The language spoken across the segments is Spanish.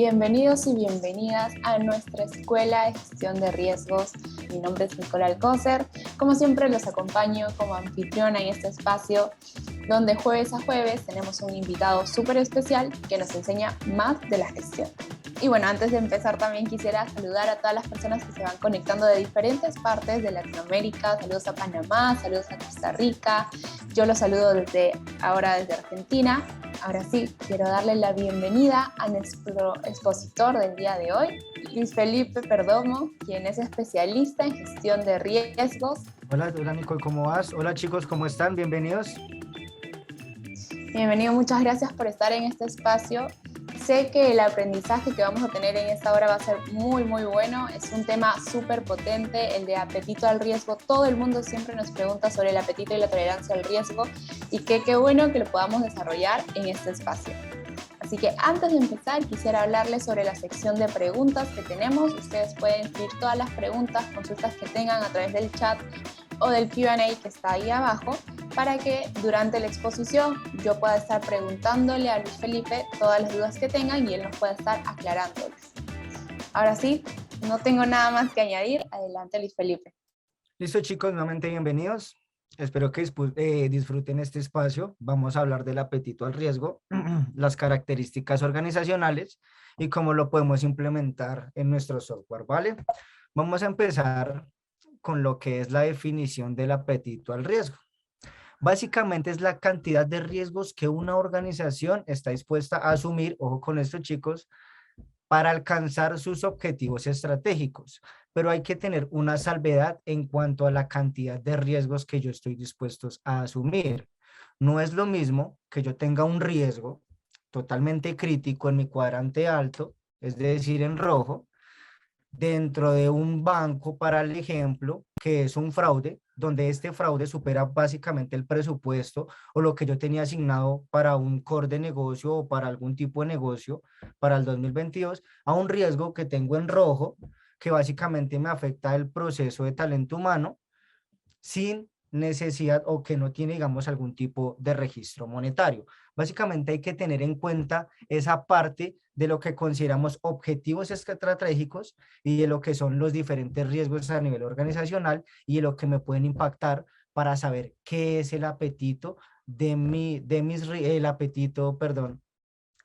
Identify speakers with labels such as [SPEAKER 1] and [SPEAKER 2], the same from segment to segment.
[SPEAKER 1] Bienvenidos y bienvenidas a nuestra Escuela de Gestión de Riesgos. Mi nombre es Nicole Alcócer. Como siempre los acompaño como anfitriona en este espacio donde jueves a jueves tenemos un invitado súper especial que nos enseña más de la gestión. Y bueno, antes de empezar también quisiera saludar a todas las personas que se van conectando de diferentes partes de Latinoamérica. Saludos a Panamá, saludos a Costa Rica. Yo los saludo desde Argentina. Ahora sí, quiero darle la bienvenida a nuestro expositor del día de hoy, Luis Felipe Perdomo, quien es especialista en gestión de riesgos.
[SPEAKER 2] Hola Nicole, ¿cómo vas? Hola chicos, ¿cómo están? Bienvenidos.
[SPEAKER 1] Bienvenido, muchas gracias por estar en este espacio. Sé que el aprendizaje que vamos a tener en esta hora va a ser muy bueno. Es un tema súper potente, el de apetito al riesgo. Todo el mundo siempre nos pregunta sobre el apetito y la tolerancia al riesgo y qué bueno que lo podamos desarrollar en este espacio. Así que antes de empezar quisiera hablarles sobre la sección de preguntas que tenemos. Ustedes pueden escribir todas las preguntas, consultas que tengan a través del chat o del Q&A que está ahí abajo, para que durante la exposición yo pueda estar preguntándole a Luis Felipe todas las dudas que tengan y él nos pueda estar aclarándolas. Ahora sí, no tengo nada más que añadir. Adelante, Luis Felipe.
[SPEAKER 2] Listo chicos, nuevamente bienvenidos. Espero que disfruten este espacio. Vamos a hablar del apetito al riesgo, las características organizacionales y cómo lo podemos implementar en nuestro software, ¿vale? Vamos a empezar con lo que es la definición del apetito al riesgo. Básicamente es la cantidad de riesgos que una organización está dispuesta a asumir, ojo con esto chicos, para alcanzar sus objetivos estratégicos, pero hay que tener una salvedad en cuanto a la cantidad de riesgos que yo estoy dispuesto a asumir. No es lo mismo que yo tenga un riesgo totalmente crítico en mi cuadrante alto, es decir, en rojo, dentro de un banco, para el ejemplo, que es un fraude, donde este fraude supera básicamente el presupuesto o lo que yo tenía asignado para un core de negocio o para algún tipo de negocio para el 2022, a un riesgo que tengo en rojo, que básicamente me afecta el proceso de talento humano sin necesidad o que no tiene, digamos, algún tipo de registro monetario. Básicamente hay que tener en cuenta esa parte de lo que consideramos objetivos estratégicos y de lo que son los diferentes riesgos a nivel organizacional y de lo que me pueden impactar para saber qué es el apetito el apetito, perdón,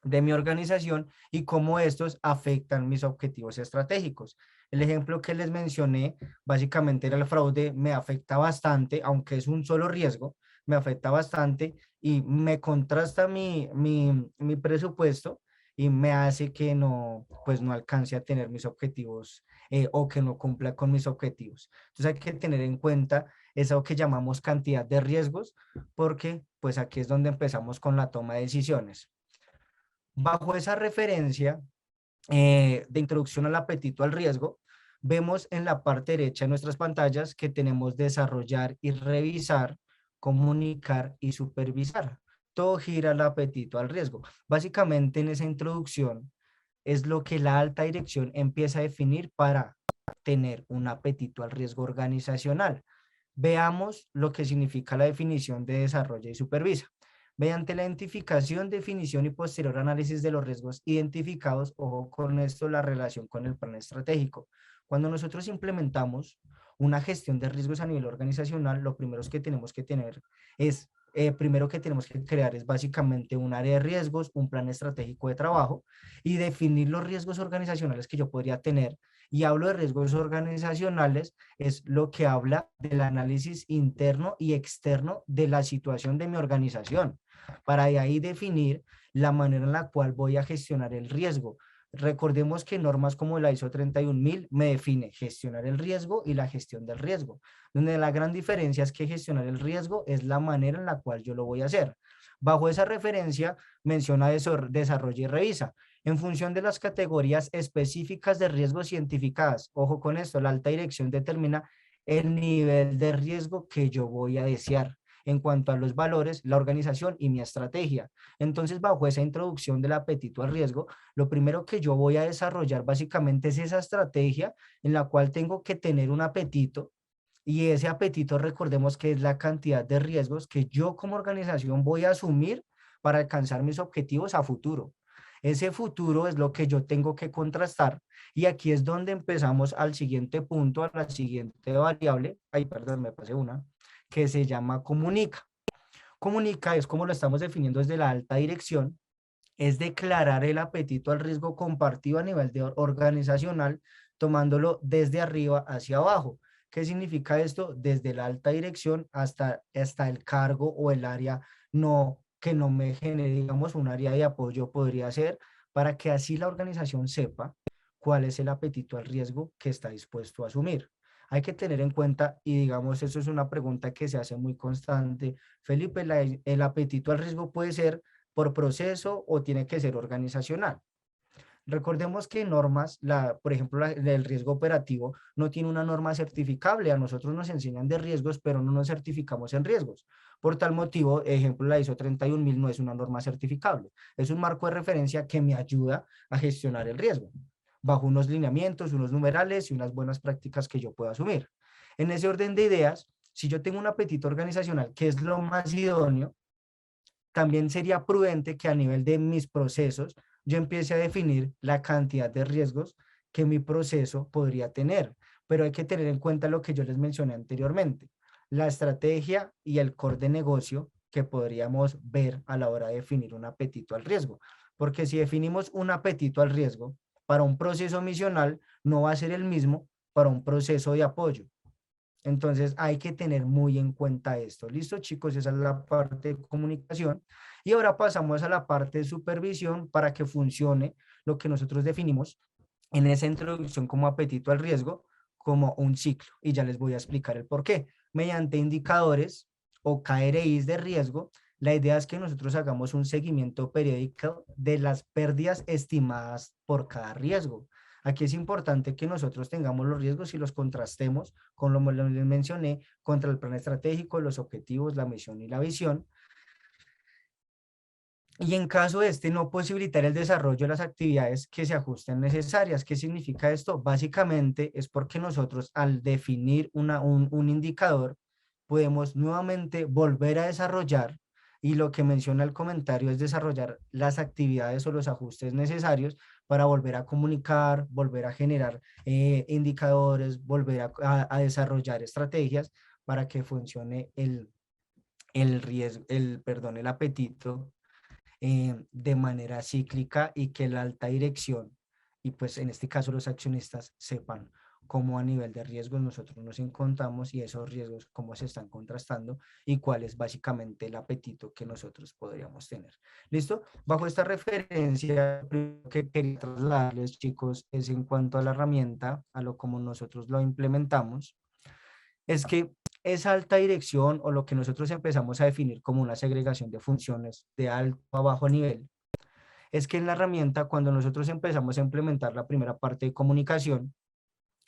[SPEAKER 2] de mi organización y cómo estos afectan mis objetivos estratégicos. El ejemplo que les mencioné básicamente era el fraude, me afecta bastante, aunque es un solo riesgo, me afecta bastante y me contrasta mi presupuesto y me hace que no, pues no alcance a tener mis objetivos o que no cumpla con mis objetivos. Entonces hay que tener en cuenta eso que llamamos cantidad de riesgos, porque pues aquí es donde empezamos con la toma de decisiones. Bajo esa referencia de introducción al apetito al riesgo, vemos en la parte derecha de nuestras pantallas que tenemos desarrollar y revisar, comunicar y supervisar. Todo gira al apetito al riesgo. Básicamente en esa introducción es lo que la alta dirección empieza a definir para tener un apetito al riesgo organizacional. Veamos lo que significa la definición de desarrollo y supervisa. Mediante la identificación, definición y posterior análisis de los riesgos identificados, ojo con esto, la relación con el plan estratégico. Cuando nosotros implementamos una gestión de riesgos a nivel organizacional, lo primero que tenemos que tener es, primero que tenemos que crear es básicamente un área de riesgos, un plan estratégico de trabajo y definir los riesgos organizacionales que yo podría tener. Y hablo de riesgos organizacionales, es lo que habla del análisis interno y externo de la situación de mi organización, para de ahí definir la manera en la cual voy a gestionar el riesgo. Recordemos que normas como la ISO 31000 me define gestionar el riesgo y la gestión del riesgo, donde la gran diferencia es que gestionar el riesgo es la manera en la cual yo lo voy a hacer. Bajo esa referencia menciona desarrollo y revisa. En función de las categorías específicas de riesgos identificadas, ojo con esto, la alta dirección determina el nivel de riesgo que yo voy a desear en cuanto a los valores, la organización y mi estrategia. Entonces, bajo esa introducción del apetito al riesgo, lo primero que yo voy a desarrollar básicamente es esa estrategia en la cual tengo que tener un apetito, y ese apetito recordemos que es la cantidad de riesgos que yo como organización voy a asumir para alcanzar mis objetivos a futuro. Ese futuro es lo que yo tengo que contrastar y aquí es donde empezamos al siguiente punto, a la siguiente variable, ay, perdón, me pasé una, que se llama comunica. Comunica es como lo estamos definiendo desde la alta dirección, es declarar el apetito al riesgo compartido a nivel de organizacional, tomándolo desde arriba hacia abajo. ¿Qué significa esto? Desde la alta dirección hasta el cargo o el área no, que no me genere, digamos, un área de apoyo podría ser, para que así la organización sepa cuál es el apetito al riesgo que está dispuesto a asumir. Hay que tener en cuenta, y digamos, eso es una pregunta que se hace muy constante, Felipe, el apetito al riesgo puede ser por proceso o tiene que ser organizacional. Recordemos que normas, por ejemplo, el riesgo operativo no tiene una norma certificable. A nosotros nos enseñan de riesgos, pero no nos certificamos en riesgos. Por tal motivo, ejemplo, la ISO 31000 no es una norma certificable. Es un marco de referencia que me ayuda a gestionar el riesgo bajo unos lineamientos, unos numerales y unas buenas prácticas que yo pueda asumir. En ese orden de ideas, si yo tengo un apetito organizacional, que es lo más idóneo, también sería prudente que a nivel de mis procesos yo empiece a definir la cantidad de riesgos que mi proceso podría tener. Pero hay que tener en cuenta lo que yo les mencioné anteriormente, la estrategia y el core de negocio que podríamos ver a la hora de definir un apetito al riesgo. Porque si definimos un apetito al riesgo para un proceso misional, no va a ser el mismo para un proceso de apoyo. Entonces hay que tener muy en cuenta esto. ¿Listo, chicos? Esa es la parte de comunicación. Y ahora pasamos a la parte de supervisión para que funcione lo que nosotros definimos en esa introducción como apetito al riesgo, como un ciclo. Y ya les voy a explicar el por qué. Mediante indicadores o KRIs de riesgo, la idea es que nosotros hagamos un seguimiento periódico de las pérdidas estimadas por cada riesgo. Aquí es importante que nosotros tengamos los riesgos y los contrastemos con lo que les mencioné, contra el plan estratégico, los objetivos, la misión y la visión. Y en caso de este no posibilitar el desarrollo de las actividades que se ajusten necesarias. ¿Qué significa esto? Básicamente es porque nosotros al definir un indicador podemos nuevamente volver a desarrollar, y lo que menciona el comentario es desarrollar las actividades o los ajustes necesarios para volver a comunicar, volver a generar indicadores, volver a desarrollar estrategias para que funcione el riesgo, perdón, el apetito de manera cíclica, y que la alta dirección y pues en este caso los accionistas sepan cómo a nivel de riesgos nosotros nos encontramos y esos riesgos cómo se están contrastando y cuál es básicamente el apetito que nosotros podríamos tener. ¿Listo? Bajo esta referencia, lo que quería trasladarles, chicos, es en cuanto a la herramienta, a lo como nosotros lo implementamos, es que esa alta dirección o lo que nosotros empezamos a definir como una segregación de funciones de alto a bajo nivel, es que en la herramienta, cuando nosotros empezamos a implementar la primera parte de comunicación,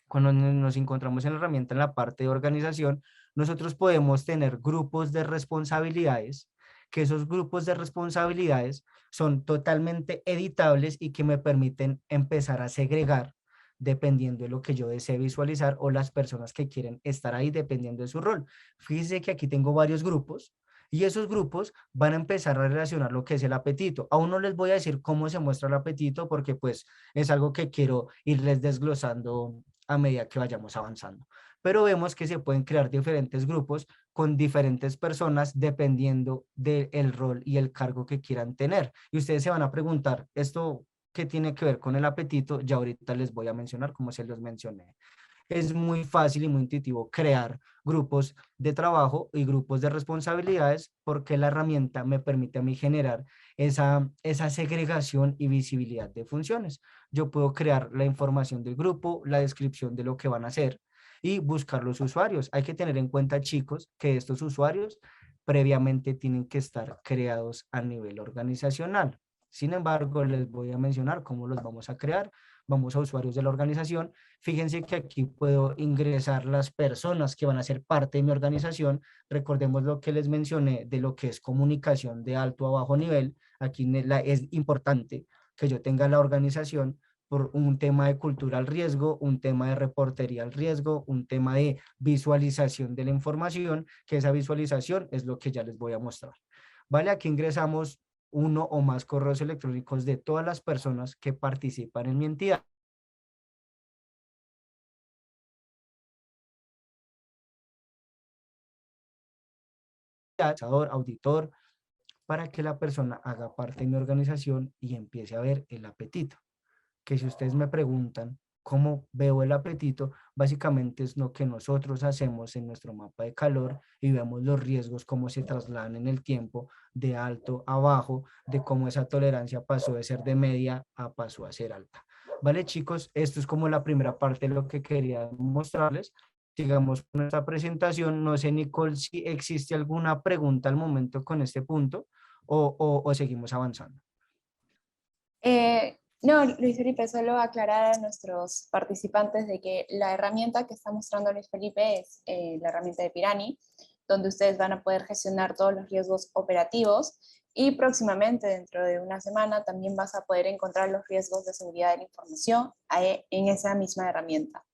[SPEAKER 2] cuando nos encontramos en la herramienta en la parte de organización, nosotros podemos tener grupos de responsabilidades, que esos grupos de responsabilidades son totalmente editables y que me permiten empezar a segregar dependiendo de lo que yo desee visualizar o las personas que quieren estar ahí dependiendo de su rol. Fíjense que aquí tengo varios grupos y esos grupos van a empezar a relacionar lo que es el apetito. Aún no les voy a decir cómo se muestra el apetito porque pues es algo que quiero irles desglosando a medida que vayamos avanzando. Pero vemos que se pueden crear diferentes grupos con diferentes personas dependiendo del rol y el cargo que quieran tener. Y ustedes se van a preguntar, ¿esto qué tiene que ver con el apetito? Ya ahorita les voy a mencionar como se los mencioné. Es muy fácil y muy intuitivo crear grupos de trabajo y grupos de responsabilidades porque la herramienta me permite a mí generar esa segregación y visibilidad de funciones. Yo puedo crear la información del grupo, la descripción de lo que van a hacer y buscar los usuarios. Hay que tener en cuenta, chicos, que estos usuarios previamente tienen que estar creados a nivel organizacional. Sin embargo, les voy a mencionar cómo los vamos a crear. Vamos a usuarios de la organización. Fíjense que aquí puedo ingresar las personas que van a ser parte de mi organización. Recordemos lo que les mencioné de lo que es comunicación de alto a bajo nivel. Aquí es importante que yo tenga la organización por un tema de cultura al riesgo, un tema de reportería al riesgo, un tema de visualización de la información, que esa visualización es lo que ya les voy a mostrar. Vale, aquí ingresamos uno o más correos electrónicos de todas las personas que participan en mi entidad. Auditor, para que la persona haga parte de mi organización y empiece a ver el apetito. Que si ustedes me preguntan cómo veo el apetito, básicamente es lo que nosotros hacemos en nuestro mapa de calor y vemos los riesgos, cómo se trasladan en el tiempo de alto a bajo, de cómo esa tolerancia pasó de ser de media a pasó a ser alta. Vale, chicos, esto es como la primera parte de lo que quería mostrarles. Sigamos con esta presentación. No sé, Nicole, si existe alguna pregunta al momento con este punto o seguimos avanzando.
[SPEAKER 1] No, Luis Felipe, solo aclarar a nuestros participantes de que la herramienta que está mostrando Luis Felipe es la herramienta de Pirani, donde ustedes van a poder gestionar todos los riesgos operativos y próximamente, dentro de una semana, también vas a poder encontrar los riesgos de seguridad de la información en esa misma herramienta.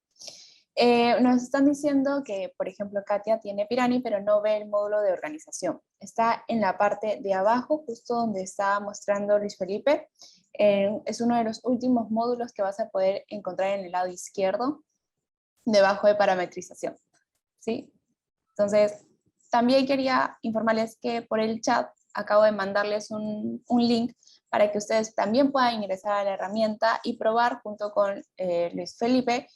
[SPEAKER 1] Nos están diciendo que, por ejemplo, Katia tiene Pirani, pero no ve el módulo de organización. Está en la parte de abajo, justo donde está mostrando Luis Felipe. Es uno de los últimos módulos que vas a poder encontrar en el lado izquierdo, debajo de parametrización. ¿Sí? Entonces, también quería informarles que por el chat acabo de mandarles un link para que ustedes también puedan ingresar a la herramienta y probar junto con Luis Felipe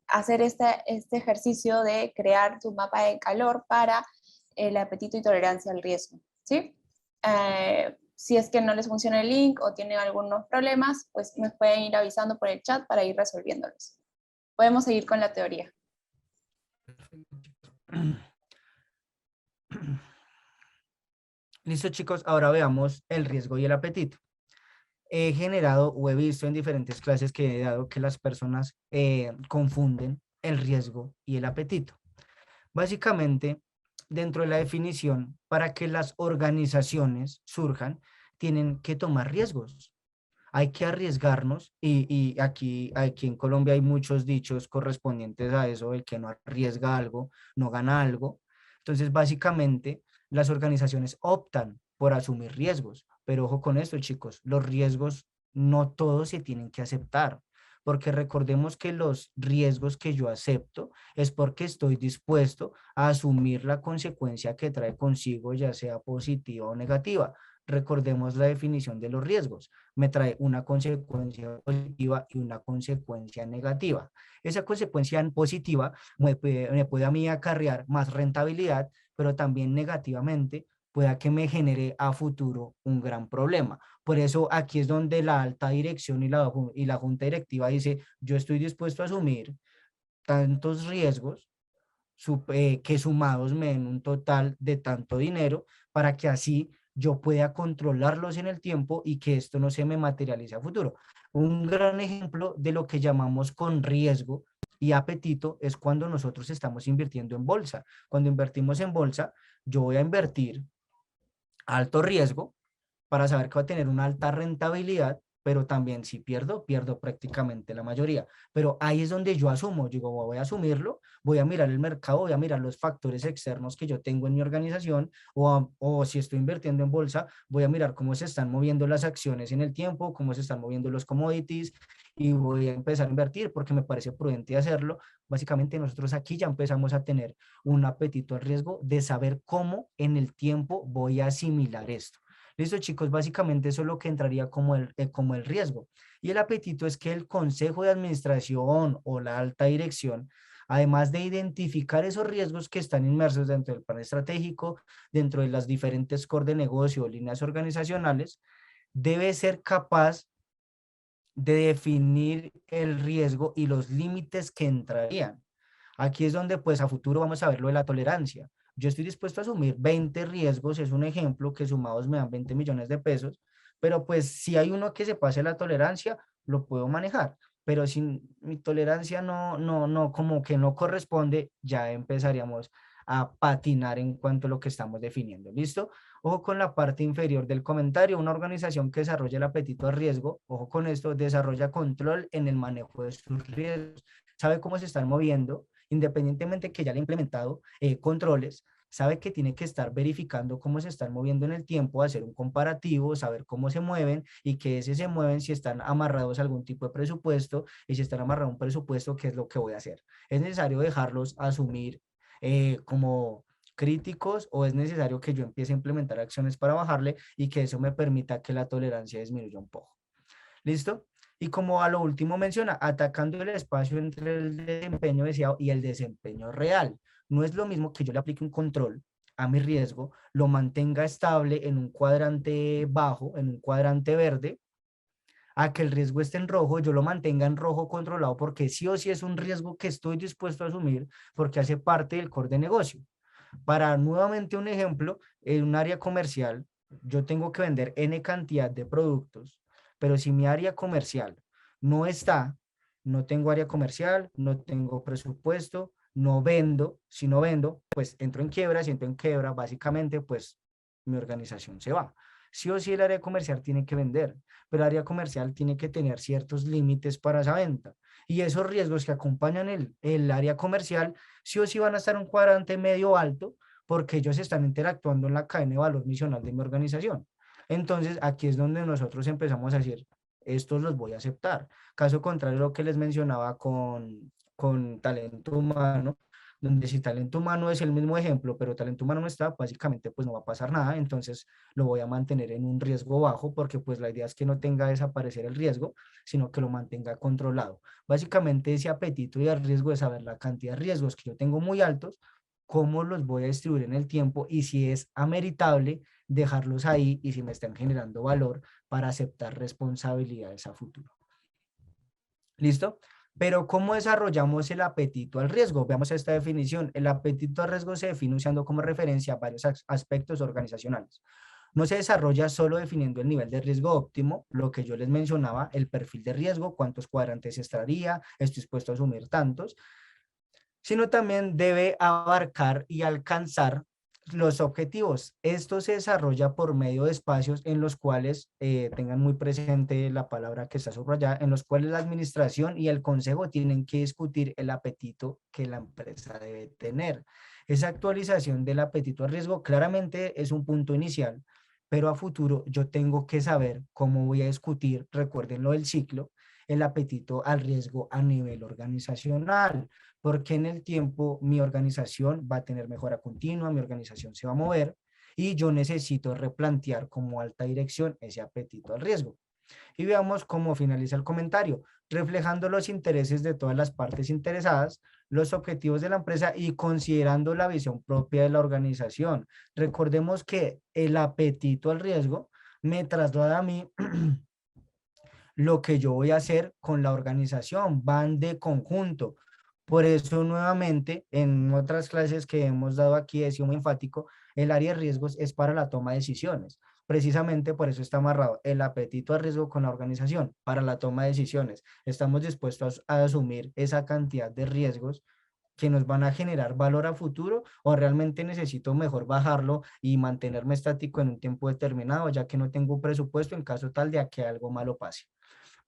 [SPEAKER 1] hacer este ejercicio de crear tu mapa de calor para el apetito y tolerancia al riesgo, ¿sí? Si es que no les funciona el link o tienen algunos problemas, pues me pueden ir avisando por el chat para ir resolviéndolos. Podemos seguir con la teoría.
[SPEAKER 2] Listo, chicos, ahora veamos el riesgo y el apetito. He generado o he visto en diferentes clases que he dado que las personas confunden el riesgo y el apetito. Básicamente, dentro de la definición, para que las organizaciones surjan, tienen que tomar riesgos. Hay que arriesgarnos y aquí en Colombia hay muchos dichos correspondientes a eso, el que no arriesga algo, no gana algo. Entonces, básicamente, las organizaciones optan por asumir riesgos, pero ojo con esto, chicos, los riesgos no todos se tienen que aceptar, porque recordemos que los riesgos que yo acepto es porque estoy dispuesto a asumir la consecuencia que trae consigo, ya sea positiva o negativa. Recordemos la definición de los riesgos. Me trae una consecuencia positiva y una consecuencia negativa. Esa consecuencia positiva me puede a mí acarrear más rentabilidad, pero también negativamente pueda que me genere a futuro un gran problema. Por eso aquí es donde la alta dirección y la junta directiva dice, yo estoy dispuesto a asumir tantos riesgos que sumados me den un total de tanto dinero para que así yo pueda controlarlos en el tiempo y que esto no se me materialice a futuro. Un gran ejemplo de lo que llamamos con riesgo y apetito es cuando nosotros estamos invirtiendo en bolsa. Cuando invertimos en bolsa, yo voy a invertir alto riesgo para saber que va a tener una alta rentabilidad, pero también si pierdo, pierdo prácticamente la mayoría. Pero ahí es donde yo asumo, digo, voy a asumirlo, voy a mirar el mercado, voy a mirar los factores externos que yo tengo en mi organización o si estoy invirtiendo en bolsa, voy a mirar cómo se están moviendo las acciones en el tiempo, cómo se están moviendo los commodities y voy a empezar a invertir porque me parece prudente hacerlo. Básicamente nosotros aquí ya empezamos a tener un apetito al riesgo de saber cómo en el tiempo voy a asimilar esto. Listo, chicos, básicamente eso es lo que entraría como el riesgo. Y el apetito es que el consejo de administración o la alta dirección, además de identificar esos riesgos que están inmersos dentro del plan estratégico, dentro de las diferentes core de negocio o líneas organizacionales, debe ser capaz de definir el riesgo y los límites que entrarían. Aquí es donde pues a futuro vamos a ver lo de la tolerancia. Yo estoy dispuesto a asumir 20 riesgos, es un ejemplo que sumados me dan 20 millones de pesos, pero pues si hay uno que se pase la tolerancia, lo puedo manejar. Pero si mi tolerancia no, como que no corresponde, ya empezaríamos a patinar en cuanto a lo que estamos definiendo. ¿Listo? Ojo con la parte inferior del comentario. Una organización que desarrolla el apetito a riesgo, ojo con esto, desarrolla control en el manejo de sus riesgos. Sabe cómo se están moviendo, independientemente que ya le he implementado controles, sabe que tiene que estar verificando cómo se están moviendo en el tiempo, hacer un comparativo, saber cómo se mueven y que ese se mueven si están amarrados a algún tipo de presupuesto y si están amarrados a un presupuesto, qué es lo que voy a hacer. ¿Es necesario dejarlos asumir como críticos o es necesario que yo empiece a implementar acciones para bajarle y que eso me permita que la tolerancia disminuya un poco? ¿Listo? Y como a lo último menciona, atacando el espacio entre el desempeño deseado y el desempeño real. No es lo mismo que yo le aplique un control a mi riesgo, lo mantenga estable en un cuadrante bajo, en un cuadrante verde, a que el riesgo esté en rojo, yo lo mantenga en rojo controlado, porque sí o sí es un riesgo que estoy dispuesto a asumir porque hace parte del core de negocio. Para nuevamente un ejemplo, en un área comercial, yo tengo que vender N cantidad de productos, pero si mi área comercial no está, no tengo área comercial, no tengo presupuesto, no vendo, si no vendo, pues entro en quiebra, si entro en quiebra, básicamente, pues mi organización se va. Sí o sí el área comercial tiene que vender, pero el área comercial tiene que tener ciertos límites para esa venta. Y esos riesgos que acompañan el área comercial sí o sí van a estar en un cuadrante medio alto porque ellos están interactuando en la cadena de valor misional de mi organización. Entonces, aquí es donde nosotros empezamos a decir, estos los voy a aceptar. Caso contrario, lo que les mencionaba con talento humano, donde si talento humano es el mismo ejemplo, pero talento humano no está, básicamente pues no va a pasar nada, entonces lo voy a mantener en un riesgo bajo porque pues la idea es que no tenga desaparecer el riesgo, sino que lo mantenga controlado. Básicamente ese apetito y el riesgo de saber la cantidad de riesgos que yo tengo muy altos, cómo los voy a distribuir en el tiempo y si es ameritable dejarlos ahí y si me están generando valor para aceptar responsabilidades a futuro. ¿Listo? Pero ¿cómo desarrollamos el apetito al riesgo? Veamos esta definición. El apetito al riesgo se define usando como referencia varios aspectos organizacionales. No se desarrolla solo definiendo el nivel de riesgo óptimo, lo que yo les mencionaba, el perfil de riesgo, cuántos cuadrantes estaría, estoy dispuesto a asumir tantos, sino también debe abarcar y alcanzar los objetivos. Esto se desarrolla por medio de espacios en los cuales, tengan muy presente la palabra que está subrayada, en los cuales la administración y el consejo tienen que discutir el apetito que la empresa debe tener. Esa actualización del apetito a riesgo claramente es un punto inicial, pero a futuro yo tengo que saber cómo voy a discutir, recuerden lo del ciclo, el apetito al riesgo a nivel organizacional, porque en el tiempo mi organización va a tener mejora continua, mi organización se va a mover y yo necesito replantear como alta dirección ese apetito al riesgo. Y veamos cómo finaliza el comentario, reflejando los intereses de todas las partes interesadas, los objetivos de la empresa y considerando la visión propia de la organización. Recordemos que el apetito al riesgo me traslada a mí lo que yo voy a hacer con la organización, van de conjunto. Por eso, nuevamente, en otras clases que hemos dado aquí, he sido muy enfático, el área de riesgos es para la toma de decisiones. Precisamente por eso está amarrado el apetito a riesgo con la organización para la toma de decisiones. Estamos dispuestos a asumir esa cantidad de riesgos que nos van a generar valor a futuro o realmente necesito mejor bajarlo y mantenerme estático en un tiempo determinado, ya que no tengo un presupuesto en caso tal de que algo malo pase.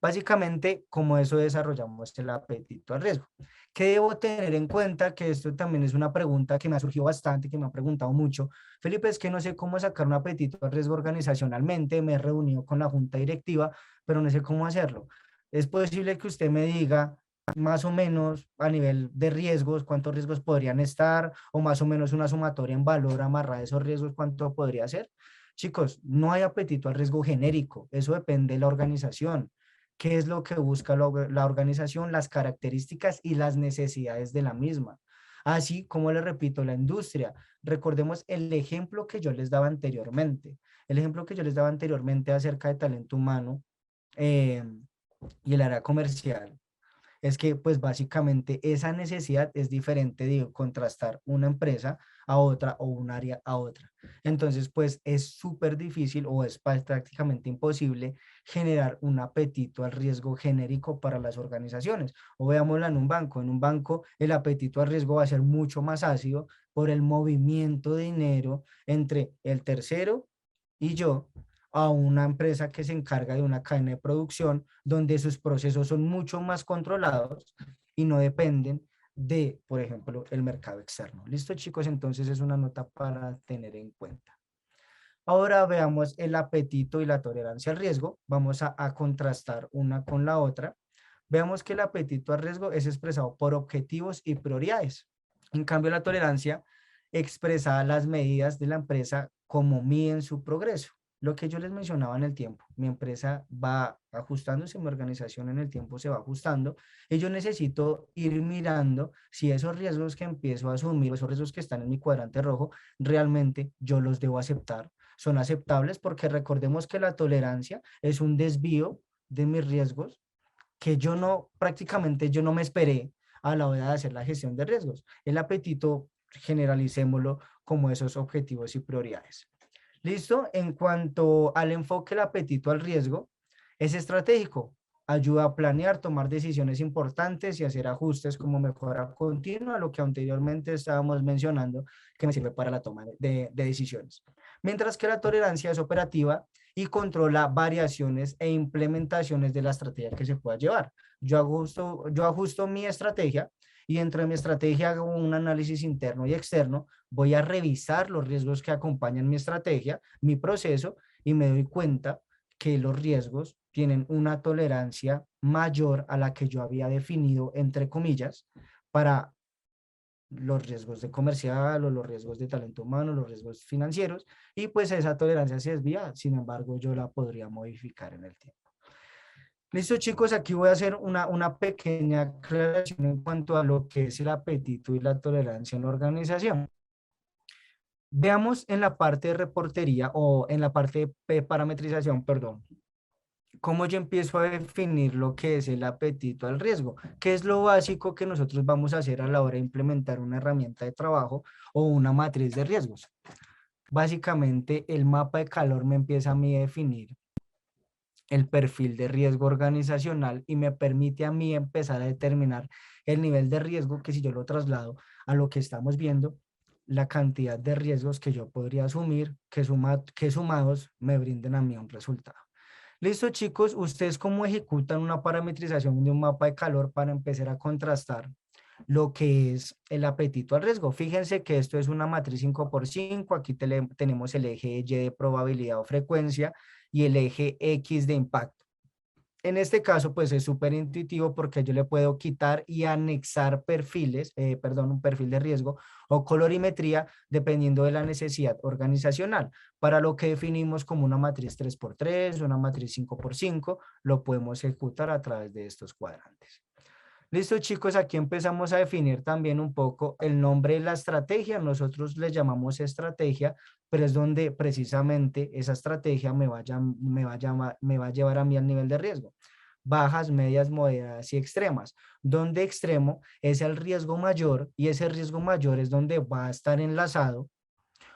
[SPEAKER 2] Básicamente, como eso desarrollamos el apetito al riesgo. ¿Qué debo tener en cuenta? Que esto también es una pregunta que me ha surgido bastante, que me han preguntado mucho. Felipe, es que no sé cómo sacar un apetito al riesgo organizacionalmente, me he reunido con la junta directiva, pero no sé cómo hacerlo. Es posible que usted me diga más o menos a nivel de riesgos, cuántos riesgos podrían estar, o más o menos una sumatoria en valor amarrada a esos riesgos, cuánto podría ser. Chicos, no hay apetito al riesgo genérico, eso depende de la organización. ¿Qué es lo que busca la organización? Las características y las necesidades de la misma. Así como le repito, la industria. Recordemos el ejemplo que yo les daba anteriormente. El ejemplo que yo les daba anteriormente acerca de talento humano, eh, y el área comercial es que pues básicamente esa necesidad es diferente de contrastar una empresa a otra o un área a otra. Entonces pues es súper difícil o es prácticamente imposible generar un apetito al riesgo genérico para las organizaciones. O veámoslo en un banco. En un banco el apetito al riesgo va a ser mucho más ácido por el movimiento de dinero entre el tercero y yo a una empresa que se encarga de una cadena de producción donde sus procesos son mucho más controlados y no dependen de, por ejemplo, el mercado externo. ¿Listo, chicos? Entonces es una nota para tener en cuenta. Ahora veamos el apetito y la tolerancia al riesgo. Vamos a contrastar una con la otra. Veamos que el apetito al riesgo es expresado por objetivos y prioridades. En cambio, la tolerancia expresa las medidas de la empresa como miden su progreso. Lo que yo les mencionaba en el tiempo, mi empresa va ajustándose, mi organización en el tiempo se va ajustando y yo necesito ir mirando si esos riesgos que empiezo a asumir, esos riesgos que están en mi cuadrante rojo, realmente yo los debo aceptar, son aceptables, porque recordemos que la tolerancia es un desvío de mis riesgos que yo no, prácticamente yo no me esperé a la hora de hacer la gestión de riesgos. El apetito, generalicémoslo como esos objetivos y prioridades. ¿Listo? En cuanto al enfoque, el apetito al riesgo es estratégico. Ayuda a planear, tomar decisiones importantes y hacer ajustes como mejora continua, lo que anteriormente estábamos mencionando, que me sirve para la toma de decisiones. Mientras que la tolerancia es operativa y controla variaciones e implementaciones de la estrategia que se pueda llevar. Yo ajusto mi estrategia y dentro de mi estrategia hago un análisis interno y externo, voy a revisar los riesgos que acompañan mi estrategia, mi proceso, y me doy cuenta que los riesgos tienen una tolerancia mayor a la que yo había definido, entre comillas, para los riesgos de comercial o los riesgos de talento humano, los riesgos financieros, y pues esa tolerancia se desvía, sin embargo yo la podría modificar en el tiempo. Listo, chicos, aquí voy a hacer una pequeña aclaración en cuanto a lo que es el apetito y la tolerancia en la organización. Veamos en la parte de reportería o en la parte de parametrización, perdón, cómo yo empiezo a definir lo que es el apetito al riesgo, qué es lo básico que nosotros vamos a hacer a la hora de implementar una herramienta de trabajo o una matriz de riesgos. Básicamente, el mapa de calor me empieza a mí a definir el perfil de riesgo organizacional y me permite a mí empezar a determinar el nivel de riesgo, que si yo lo traslado a lo que estamos viendo, la cantidad de riesgos que yo podría asumir, que sumados me brinden a mí un resultado. Listo, chicos, ¿ustedes cómo ejecutan una parametrización de un mapa de calor para empezar a contrastar lo que es el apetito al riesgo? Fíjense que esto es una matriz 5x5, aquí tenemos el eje Y de probabilidad o frecuencia y el eje X de impacto. En este caso, pues es súper intuitivo porque yo le puedo quitar y anexar perfiles, un perfil de riesgo o colorimetría dependiendo de la necesidad organizacional. Para lo que definimos como una matriz 3x3, una matriz 5x5, lo podemos ejecutar a través de estos cuadrantes. Listo, chicos, aquí empezamos a definir también un poco el nombre de la estrategia. Nosotros le llamamos estrategia, pero es donde precisamente esa estrategia me va a llevar a mí al nivel de riesgo. Bajas, medias, moderadas y extremas. Donde extremo es el riesgo mayor y ese riesgo mayor es donde va a estar enlazado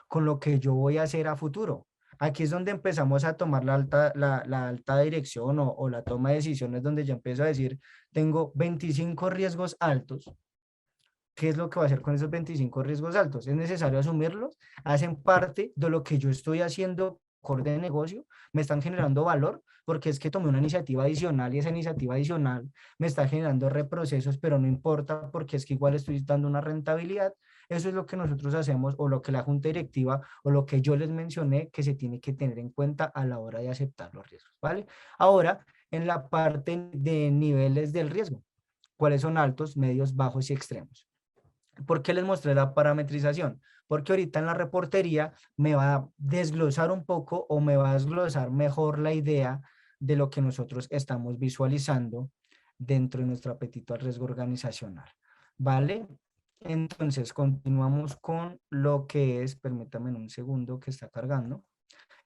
[SPEAKER 2] con lo que yo voy a hacer a futuro. Aquí es donde empezamos a tomar la alta dirección o la toma de decisiones, donde yo empiezo a decir, tengo 25 riesgos altos. ¿Qué es lo que va a hacer con esos 25 riesgos altos? ¿Es necesario asumirlos? ¿Hacen parte de lo que yo estoy haciendo core de negocio? ¿Me están generando valor? Porque es que tomé una iniciativa adicional y esa iniciativa adicional me está generando reprocesos, pero no importa porque es que igual estoy dando una rentabilidad. Eso es lo que nosotros hacemos o lo que la junta directiva o lo que yo les mencioné que se tiene que tener en cuenta a la hora de aceptar los riesgos, ¿vale? Ahora, en la parte de niveles del riesgo, ¿cuáles son altos, medios, bajos y extremos? ¿Por qué les mostré la parametrización? Porque ahorita en la reportería me va a desglosar un poco o me va a desglosar mejor la idea de lo que nosotros estamos visualizando dentro de nuestro apetito al riesgo organizacional. ¿Vale? Entonces, continuamos con lo que es, permítame un segundo que está cargando,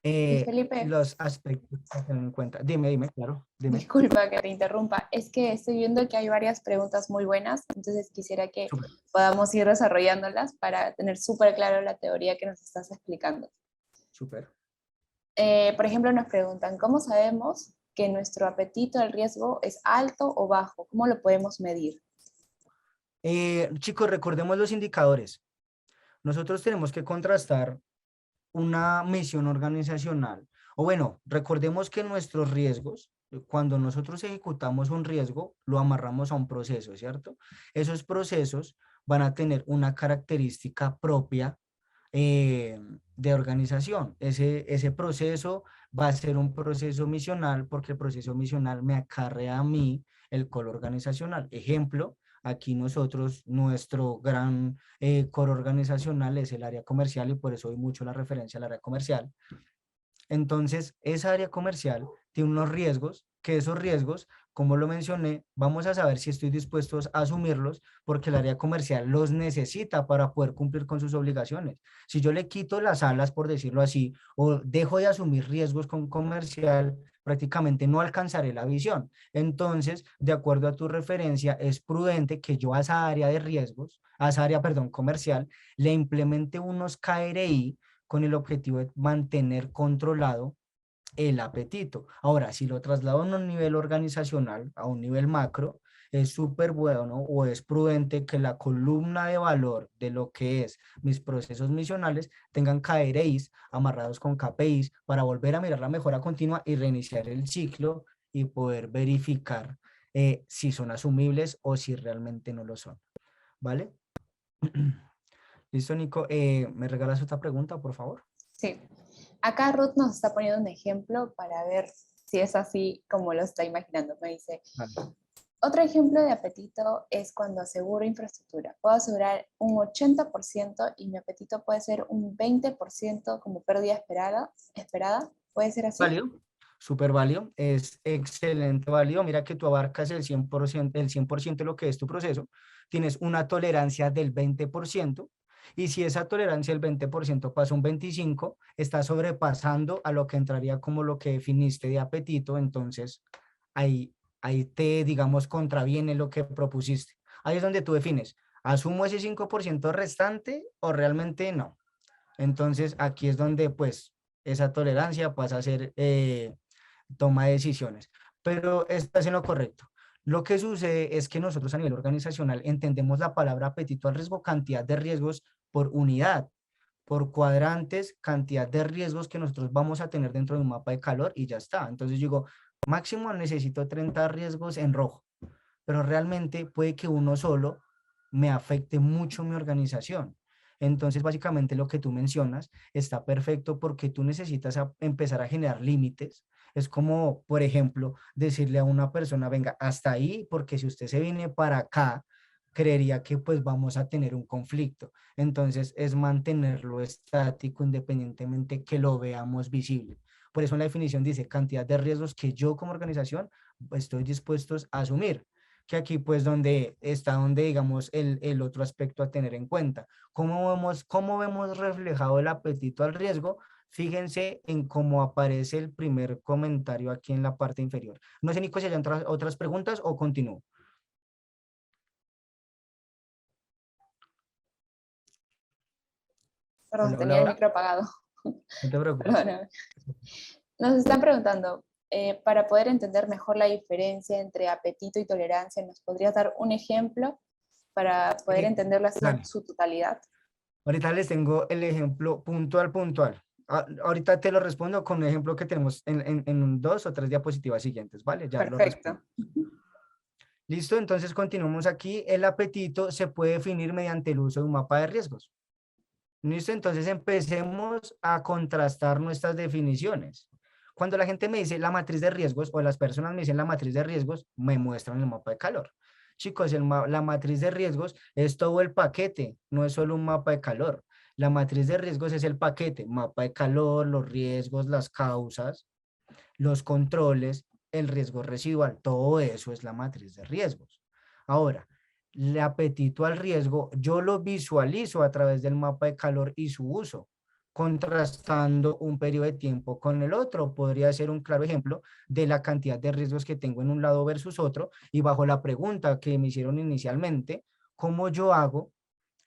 [SPEAKER 1] Y Felipe,
[SPEAKER 2] los aspectos a tener en cuenta. Dime, claro, dime.
[SPEAKER 1] disculpa que te interrumpa, es que estoy viendo que hay varias preguntas muy buenas, entonces quisiera que
[SPEAKER 2] Súper,
[SPEAKER 1] podamos ir desarrollándolas para tener súper claro la teoría que nos estás explicando.
[SPEAKER 2] súper.
[SPEAKER 1] Por ejemplo, nos preguntan, ¿cómo sabemos que nuestro apetito al riesgo es alto o bajo? ¿Cómo lo podemos medir?
[SPEAKER 2] Chicos, recordemos los indicadores. Nosotros tenemos que contrastar una misión organizacional. O bueno, recordemos que nuestros riesgos Cuando nosotros ejecutamos un riesgo, lo amarramos a un proceso, ¿cierto? Esos procesos van a tener una característica propia eh, de organización. Ese proceso va a ser un proceso misional porque el proceso misional me acarrea a mí el core organizacional. Ejemplo, aquí nosotros, nuestro gran core organizacional es el área comercial y por eso doy mucho la referencia al área comercial. Entonces, esa área comercial tiene unos riesgos, que esos riesgos, como lo mencioné, vamos a saber si estoy dispuesto a asumirlos porque el área comercial los necesita para poder cumplir con sus obligaciones. Si yo le quito las alas, por decirlo así, o dejo de asumir riesgos con comercial, prácticamente no alcanzaré la visión. Entonces, de acuerdo a tu referencia, es prudente que yo a esa área de riesgos, a esa área, perdón, comercial, le implemente unos KRI con el objetivo de mantener controlado el apetito. Ahora, si lo traslado a un nivel organizacional, a un nivel macro, es súper bueno o es prudente que la columna de valor de lo que es mis procesos misionales tengan KRIs amarrados con KPIs para volver a mirar la mejora continua y reiniciar el ciclo y poder verificar si son asumibles o si realmente no lo son. ¿Vale? Listo, Nico. ¿Me regalas otra pregunta, por favor?
[SPEAKER 1] Sí. Acá Ruth nos está poniendo un ejemplo para ver si es así como lo está imaginando. Me dice,
[SPEAKER 2] Vale.
[SPEAKER 1] otro ejemplo de apetito es cuando aseguro infraestructura. Puedo asegurar un 80% y mi apetito puede ser un 20% como pérdida esperada. ¿Puede ser así?
[SPEAKER 2] Válido, súper válido, es excelente válido. Mira que tú abarcas el 100% de lo que es tu proceso. Tienes una tolerancia del 20%. Y si esa tolerancia del 20% pasa un 25%, está sobrepasando a lo que entraría como lo que definiste de apetito. Entonces, ahí, ahí te, digamos, contraviene lo que propusiste. Ahí es donde tú defines, ¿asumo ese 5% restante o realmente no? Entonces, aquí es donde, pues, esa tolerancia pasa a ser toma de decisiones. Pero estás en lo correcto. Lo que sucede es que nosotros a nivel organizacional entendemos la palabra apetito al riesgo, cantidad de riesgos por unidad, por cuadrantes, cantidad de riesgos que nosotros vamos a tener dentro de un mapa de calor y ya está. Entonces digo, máximo necesito 30 riesgos en rojo, pero realmente puede que uno solo me afecte mucho mi organización. Entonces, básicamente lo que tú mencionas está perfecto porque tú necesitas empezar a generar límites. Es como, por ejemplo, decirle a una persona, venga, hasta ahí, porque si usted se viene para acá, creería que pues vamos a tener un conflicto. Entonces, es mantenerlo estático independientemente que lo veamos visible. Por eso en la definición dice cantidad de riesgos que yo como organización estoy dispuestos a asumir, que aquí pues donde está donde digamos el otro aspecto a tener en cuenta. Cómo vemos reflejado el apetito al riesgo? Fíjense en cómo aparece el primer comentario aquí en la parte inferior. No sé, Nico, si hay otras preguntas o continúo.
[SPEAKER 1] Perdón,
[SPEAKER 2] Hola, hola,
[SPEAKER 1] tenía el
[SPEAKER 2] hola.
[SPEAKER 1] micro apagado.
[SPEAKER 2] No te preocupes.
[SPEAKER 1] Perdóname. Nos están preguntando, para poder entender mejor la diferencia entre apetito y tolerancia, ¿nos podrías dar un ejemplo para poder entenderlo así en
[SPEAKER 2] Dale.
[SPEAKER 1] su totalidad?
[SPEAKER 2] Ahorita les tengo el ejemplo puntual, puntual. Ahorita te lo respondo con un ejemplo que tenemos en 2 o 3 diapositivas siguientes, ¿vale? Ya lo respondo.
[SPEAKER 1] Perfecto.
[SPEAKER 2] Listo, entonces continuamos aquí. El apetito se puede definir mediante el uso de un mapa de riesgos. Listo, entonces empecemos a contrastar nuestras definiciones. Cuando la gente me dice la matriz de riesgos o las personas me dicen la matriz de riesgos, me muestran el mapa de calor. Chicos, la matriz de riesgos es todo el paquete, no es solo un mapa de calor. La matriz de riesgos es el paquete, mapa de calor, los riesgos, las causas, los controles, el riesgo residual, todo eso es la matriz de riesgos. Ahora, el apetito al riesgo, yo lo visualizo a través del mapa de calor y su uso, contrastando un periodo de tiempo con el otro. Podría ser un claro ejemplo de la cantidad de riesgos que tengo en un lado versus otro y bajo la pregunta que me hicieron inicialmente, ¿cómo yo hago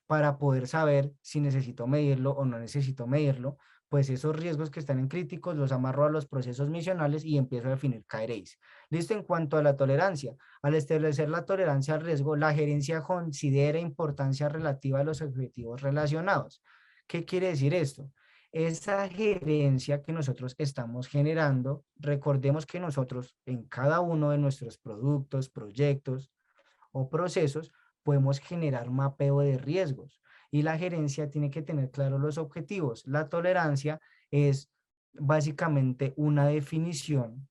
[SPEAKER 2] para poder saber si necesito medirlo o no necesito medirlo? Pues esos riesgos que están en críticos los amarro a los procesos misionales y empiezo a definir KRIs. Listo, en cuanto a la tolerancia. Al establecer la tolerancia al riesgo, la gerencia considera importancia relativa a los objetivos relacionados. ¿Qué quiere decir esto? Esa gerencia que nosotros estamos generando, recordemos que nosotros en cada uno de nuestros productos, proyectos o procesos podemos generar mapeo de riesgos y la gerencia tiene que tener claros los objetivos. La tolerancia es básicamente una definición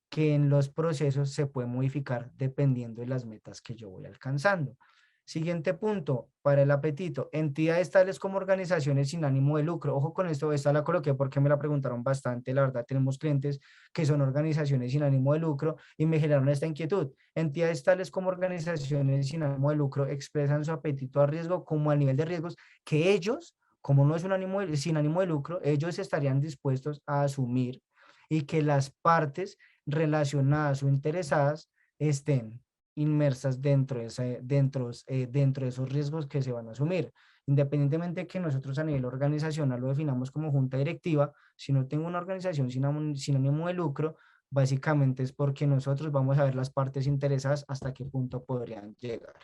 [SPEAKER 2] que en los procesos se puede modificar dependiendo de las metas que yo voy alcanzando. Siguiente punto, para el apetito, entidades tales como organizaciones sin ánimo de lucro. Ojo con esto, esta la coloqué porque me la preguntaron bastante. La verdad, tenemos clientes que son organizaciones sin ánimo de lucro y me generaron esta inquietud. Entidades tales como organizaciones sin ánimo de lucro expresan su apetito a riesgo como al nivel de riesgos que ellos, como no es un ánimo sin ánimo de lucro, ellos estarían dispuestos a asumir y que las partes relacionadas o interesadas estén inmersas dentro de esos riesgos que se van a asumir. Independientemente de que nosotros a nivel organizacional lo definamos como junta directiva, si no tengo una organización sin ánimo de lucro, básicamente es porque nosotros vamos a ver las partes interesadas hasta qué punto podrían llegar.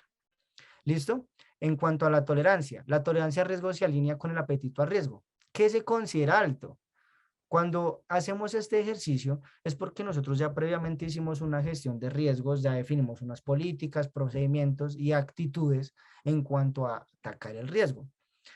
[SPEAKER 2] ¿Listo? En cuanto a la tolerancia a riesgo se alinea con el apetito a riesgo. ¿Qué se considera alto? Cuando hacemos este ejercicio es porque nosotros ya previamente hicimos una gestión de riesgos, ya definimos unas políticas, procedimientos y actitudes en cuanto a atacar el riesgo.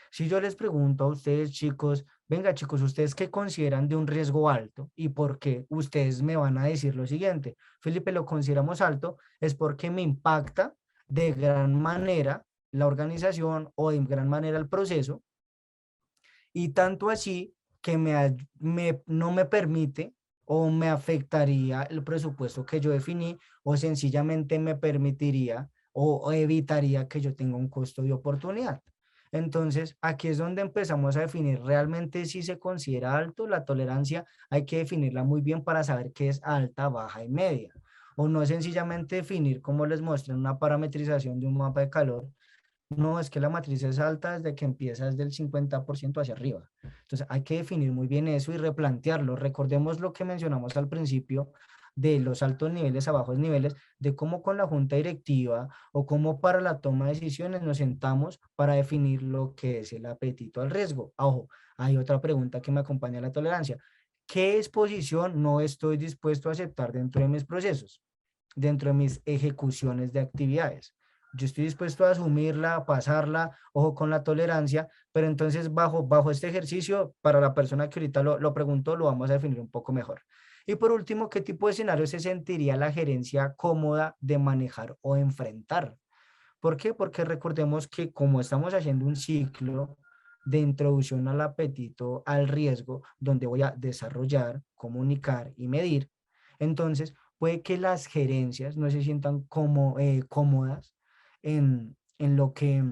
[SPEAKER 2] Si yo les pregunto a ustedes, chicos, venga, chicos, ¿ustedes qué consideran de un riesgo alto y por qué? Ustedes me van a decir lo siguiente: Felipe, lo consideramos alto es porque me impacta de gran manera la organización o de gran manera el proceso, y tanto así que no me permite o me afectaría el presupuesto que yo definí, o sencillamente me permitiría o evitaría que yo tenga un costo de oportunidad. Entonces, aquí es donde empezamos a definir realmente si se considera alto. La tolerancia hay que definirla muy bien para saber qué es alta, baja y media. O no sencillamente definir, como les mostré en una parametrización de un mapa de calor, no, es que la matriz es alta desde que empieza desde el 50% hacia arriba. Entonces hay que definir muy bien eso y replantearlo. Recordemos lo que mencionamos al principio de los altos niveles a bajos niveles, de cómo con la junta directiva o cómo para la toma de decisiones nos sentamos para definir lo que es el apetito al riesgo. Ojo, hay otra pregunta que me acompaña a la tolerancia. ¿Qué exposición no estoy dispuesto a aceptar dentro de mis procesos, dentro de mis ejecuciones de actividades? Yo estoy dispuesto a asumirla, a pasarla, ojo con la tolerancia, pero entonces bajo este ejercicio, para la persona que ahorita lo preguntó, lo vamos a definir un poco mejor. Y por último, ¿qué tipo de escenario se sentiría la gerencia cómoda de manejar o enfrentar? ¿Por qué? Porque recordemos que como estamos haciendo un ciclo de introducción al apetito, al riesgo, donde voy a desarrollar, comunicar y medir, entonces puede que las gerencias no se sientan cómodas en lo que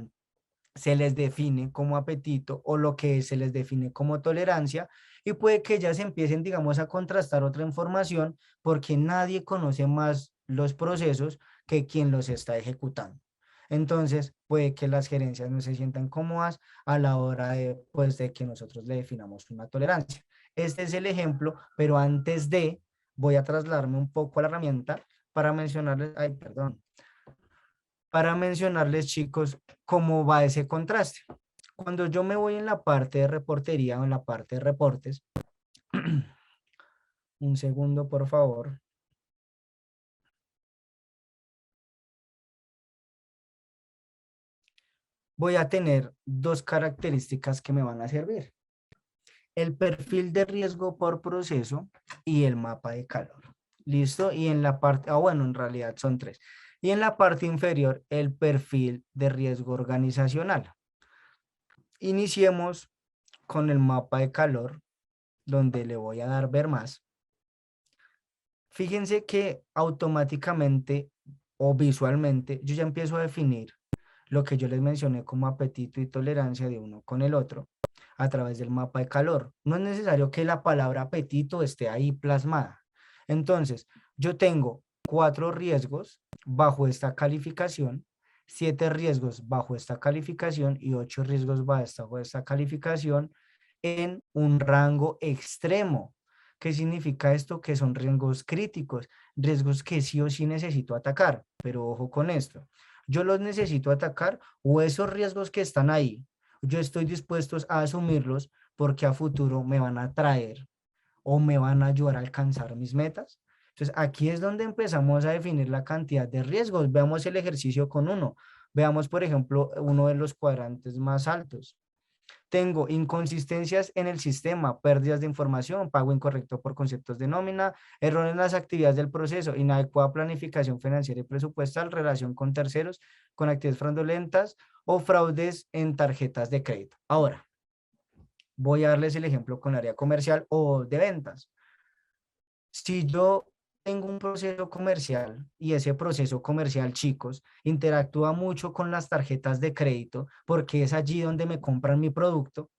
[SPEAKER 2] se les define como apetito o lo que se les define como tolerancia, y puede que ellas empiecen, digamos, a contrastar otra información porque nadie conoce más los procesos que quien los está ejecutando. Entonces, puede que las gerencias no se sientan cómodas a la hora de, pues, de que nosotros le definamos una tolerancia. Este es el ejemplo, pero antes de, voy a trasladarme un poco a la herramienta para mencionarles, ay, perdón, para mencionarles, chicos, cómo va ese contraste. Cuando yo me voy en la parte de reportería o en la parte de reportes, un segundo, por favor. Voy a tener dos características que me van a servir: el perfil de riesgo por proceso y el mapa de calor. ¿Listo? Y en la parte, bueno, en realidad son tres. Y en la parte inferior, el perfil de riesgo organizacional. Iniciemos con el mapa de calor, donde le voy a dar ver más. Fíjense que automáticamente o visualmente yo ya empiezo a definir lo que yo les mencioné como apetito y tolerancia de uno con el otro a través del mapa de calor. No es necesario que la palabra apetito esté ahí plasmada. Entonces, yo tengo 4 riesgos bajo esta calificación, 7 riesgos bajo esta calificación y 8 riesgos bajo esta calificación en un rango extremo. ¿Qué significa esto? Que son riesgos críticos, riesgos que sí o sí necesito atacar, pero ojo con esto. Yo los necesito atacar, o esos riesgos que están ahí, yo estoy dispuesto a asumirlos porque a futuro me van a traer o me van a ayudar a alcanzar mis metas. Entonces, aquí es donde empezamos a definir la cantidad de riesgos. Veamos el ejercicio con uno. Veamos, por ejemplo, uno de los cuadrantes más altos. Tengo inconsistencias en el sistema, pérdidas de información, pago incorrecto por conceptos de nómina, errores en las actividades del proceso, inadecuada planificación financiera y presupuestal, relación con terceros, con actividades fraudulentas o fraudes en tarjetas de crédito. Ahora, voy a darles el ejemplo con área comercial o de ventas. Si yo tengo un proceso comercial y ese proceso comercial, chicos, interactúa mucho con las tarjetas de crédito porque es allí donde me compran mi producto,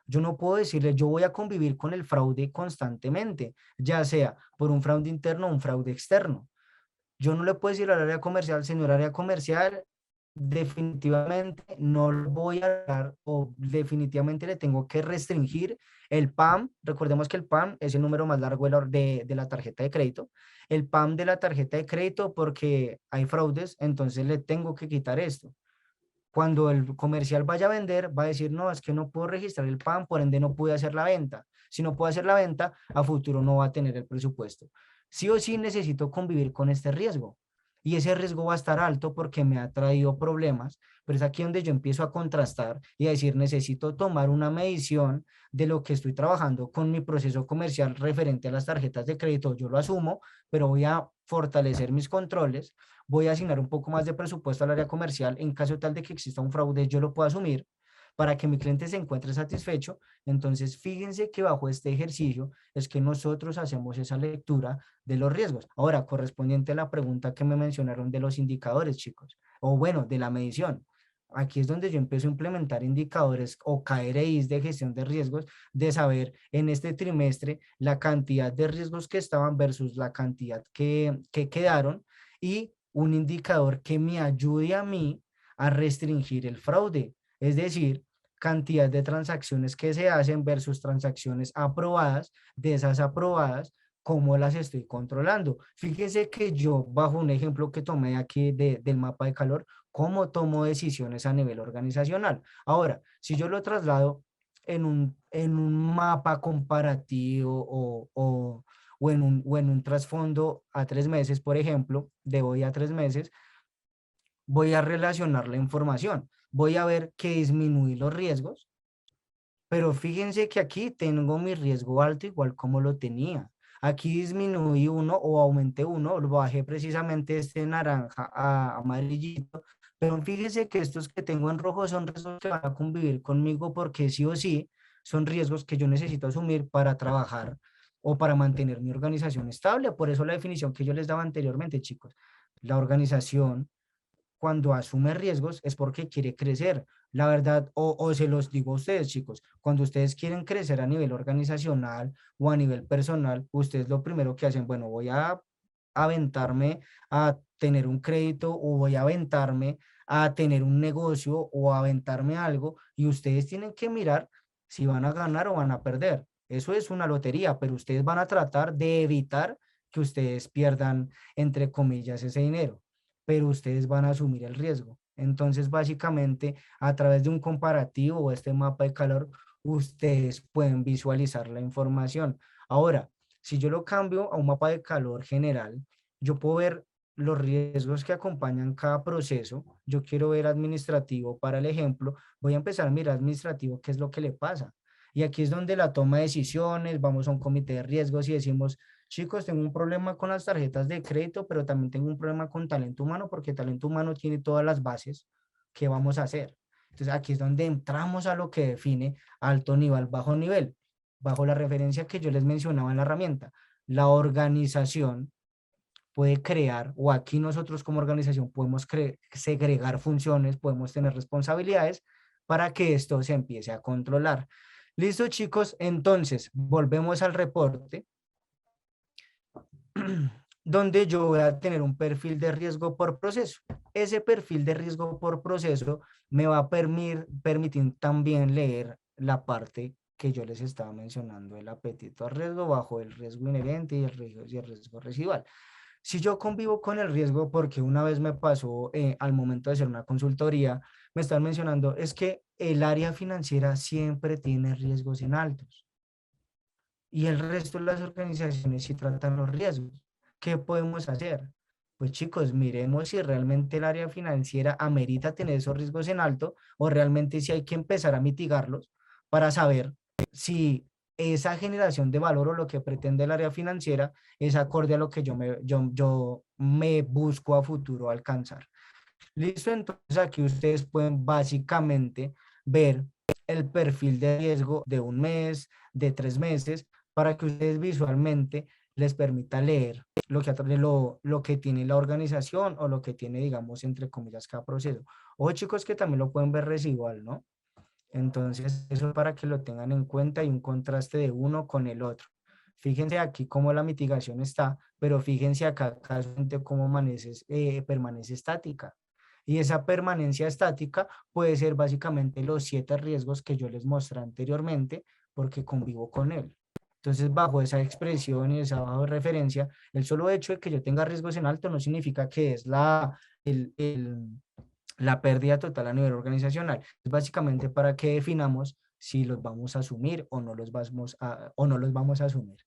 [SPEAKER 2] yo no puedo decirle, yo voy a convivir con el fraude constantemente, ya sea por un fraude interno o un fraude externo. Yo no le puedo decir al área comercial, señor área comercial, definitivamente no lo voy a dar o definitivamente le tengo que restringir el PAM. Recordemos que el PAM es el número más largo de la tarjeta de crédito. El PAM de la tarjeta de crédito porque hay fraudes, entonces le tengo que quitar esto. Cuando el comercial vaya a vender, va a decir, no, es que no puedo registrar el PAN, por ende no pude hacer la venta. Si no puedo hacer la venta, a futuro no va a tener el presupuesto. Sí o sí necesito convivir con este riesgo. Y ese riesgo va a estar alto porque me ha traído problemas, pero es aquí donde yo empiezo a contrastar y a decir, necesito tomar una medición de lo que estoy trabajando con mi proceso comercial referente a las tarjetas de crédito. Yo lo asumo, pero voy a fortalecer mis controles, voy a asignar un poco más de presupuesto al área comercial en caso tal de que exista un fraude, yo lo puedo asumir para que mi cliente se encuentre satisfecho. Entonces, fíjense que bajo este ejercicio es que nosotros hacemos esa lectura de los riesgos. Ahora, correspondiente a la pregunta que me mencionaron de los indicadores, chicos, o bueno, de la medición. Aquí es donde yo empiezo a implementar indicadores o KRIs de gestión de riesgos, de saber en este trimestre la cantidad de riesgos que estaban versus la cantidad que quedaron y un indicador que me ayude a mí a restringir el fraude. Es decir, cantidad de transacciones que se hacen versus transacciones aprobadas, de esas aprobadas, cómo las estoy controlando. Fíjese que yo, bajo un ejemplo que tomé aquí del mapa de calor, cómo tomo decisiones a nivel organizacional. Ahora, si yo lo traslado en un mapa comparativo o en un trasfondo a 3 meses, por ejemplo, de hoy a 3 meses, voy a relacionar la información. Voy a ver que disminuí los riesgos, pero fíjense que aquí tengo mi riesgo alto igual como lo tenía. Aquí disminuí uno o aumenté uno, lo bajé precisamente este naranja a amarillito, pero fíjense que estos que tengo en rojo son riesgos que van a convivir conmigo porque sí o sí son riesgos que yo necesito asumir para trabajar o para mantener mi organización estable. Por eso la definición que yo les daba anteriormente, chicos, la organización cuando asume riesgos es porque quiere crecer. La verdad, o se los digo a ustedes, chicos, cuando ustedes quieren crecer a nivel organizacional o a nivel personal, ustedes lo primero que hacen, bueno, voy a aventarme a tener un crédito o voy a aventarme a tener un negocio o a aventarme algo y ustedes tienen que mirar si van a ganar o van a perder. Eso es una lotería, pero ustedes van a tratar de evitar que ustedes pierdan, entre comillas, ese dinero, pero ustedes van a asumir el riesgo. Entonces, básicamente, a través de un comparativo o este mapa de calor, ustedes pueden visualizar la información. Ahora, si yo lo cambio a un mapa de calor general, yo puedo ver los riesgos que acompañan cada proceso. Yo quiero ver administrativo para el ejemplo. Voy a empezar a mirar administrativo, qué es lo que le pasa. Y aquí es donde la toma de decisiones, vamos a un comité de riesgos y decimos, chicos, tengo un problema con las tarjetas de crédito, pero también tengo un problema con talento humano porque talento humano tiene todas las bases. ¿Qué vamos a hacer? Entonces aquí es donde entramos a lo que define alto nivel, bajo nivel, bajo la referencia que yo les mencionaba en la herramienta. La organización puede crear, o aquí nosotros como organización podemos segregar funciones, podemos tener responsabilidades para que esto se empiece a controlar. Listo, chicos, entonces volvemos al reporte donde yo voy a tener un perfil de riesgo por proceso. Ese perfil de riesgo por proceso me va a permitir también leer la parte que yo les estaba mencionando, el apetito al riesgo bajo el riesgo inherente y el riesgo residual. Si yo convivo con el riesgo, porque una vez me pasó al momento de hacer una consultoría, me están mencionando, es que el área financiera siempre tiene riesgos en altos y el resto de las organizaciones sí tratan los riesgos. ¿Qué podemos hacer? Pues chicos, miremos si realmente el área financiera amerita tener esos riesgos en alto o realmente si hay que empezar a mitigarlos para saber si esa generación de valor o lo que pretende el área financiera es acorde a lo que yo me busco a futuro alcanzar. Listo, entonces aquí ustedes pueden básicamente ver el perfil de riesgo de un mes, de 3 meses, para que ustedes visualmente les permita leer lo que tiene la organización o lo que tiene, digamos, entre comillas, cada proceso. O chicos que también lo pueden ver residual, ¿no? Entonces, eso para que lo tengan en cuenta y un contraste de uno con el otro. Fíjense aquí cómo la mitigación está, pero fíjense acá casualmente cómo permanece estática. Y esa permanencia estática puede ser básicamente los 7 riesgos que yo les mostré anteriormente porque convivo con él. Entonces, bajo esa expresión y esa bajo referencia, el solo hecho de que yo tenga riesgos en alto no significa que es el, el, la pérdida total a nivel organizacional. Es básicamente para que definamos si los vamos a asumir o no los vamos a asumir.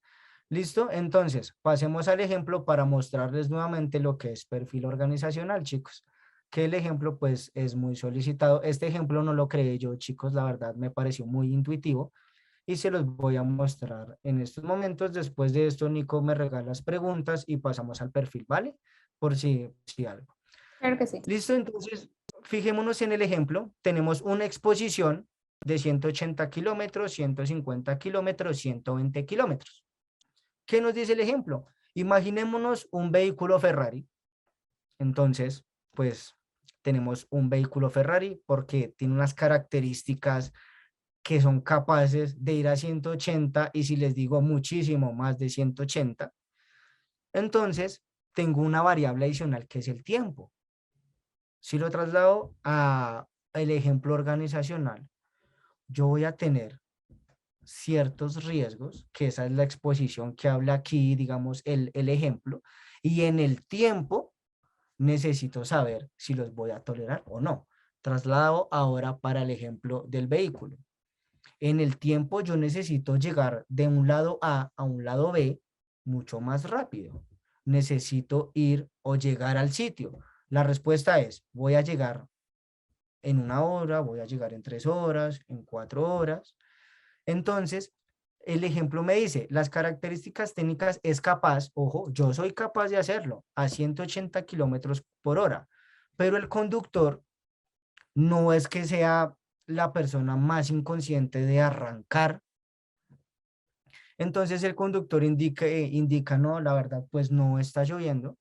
[SPEAKER 2] ¿Listo? Entonces, pasemos al ejemplo para mostrarles nuevamente lo que es perfil organizacional, chicos. Que el ejemplo, pues, es muy solicitado. Este ejemplo no lo creé yo, chicos, la verdad me pareció muy intuitivo y se los voy a mostrar en estos momentos. Después de esto, Nico me regala las preguntas y pasamos al perfil, ¿vale? Por si algo.
[SPEAKER 1] Claro que sí.
[SPEAKER 2] Listo, entonces, fijémonos en el ejemplo. Tenemos una exposición de 180 kilómetros, 150 kilómetros, 120 kilómetros. ¿Qué nos dice el ejemplo? Imaginémonos un vehículo Ferrari. Entonces, pues tenemos un vehículo Ferrari porque tiene unas características que son capaces de ir a 180 y si les digo muchísimo más de 180, entonces tengo una variable adicional que es el tiempo. Si lo traslado a el ejemplo organizacional, yo voy a tener ciertos riesgos, que esa es la exposición que habla aquí, digamos, el ejemplo, y en el tiempo necesito saber si los voy a tolerar o no. Traslado ahora para el ejemplo del vehículo. En el tiempo yo necesito llegar de un lado A un lado B mucho más rápido. Necesito ir o llegar al sitio. La respuesta es, voy a llegar en 1 hora, voy a llegar en 3 horas, en 4 horas. Entonces, el ejemplo me dice, las características técnicas es capaz, ojo, yo soy capaz de hacerlo a 180 kilómetros por hora, pero el conductor no es que sea la persona más inconsciente de arrancar. Entonces el conductor indica, no, la verdad, pues no está lloviendo,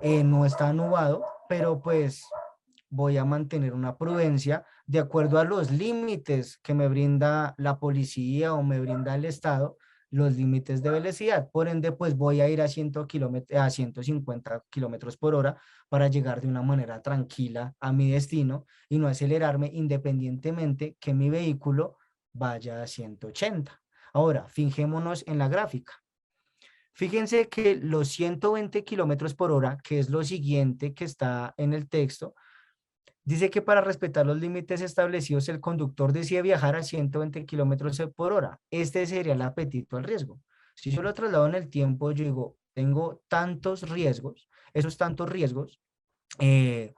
[SPEAKER 2] no está nubado, pero pues voy a mantener una prudencia de acuerdo a los límites que me brinda la policía o me brinda el Estado, los límites de velocidad. Por ende, pues voy a ir a 150 kilómetros por hora para llegar de una manera tranquila a mi destino y no acelerarme independientemente que mi vehículo vaya a 180. Ahora, fijémonos en la gráfica. Fíjense que los 120 kilómetros por hora, que es lo siguiente que está en el texto, dice que para respetar los límites establecidos, el conductor decide viajar a 120 kilómetros por hora. Este sería el apetito al riesgo. Si yo lo traslado en el tiempo, yo digo, tengo tantos riesgos, esos tantos riesgos eh,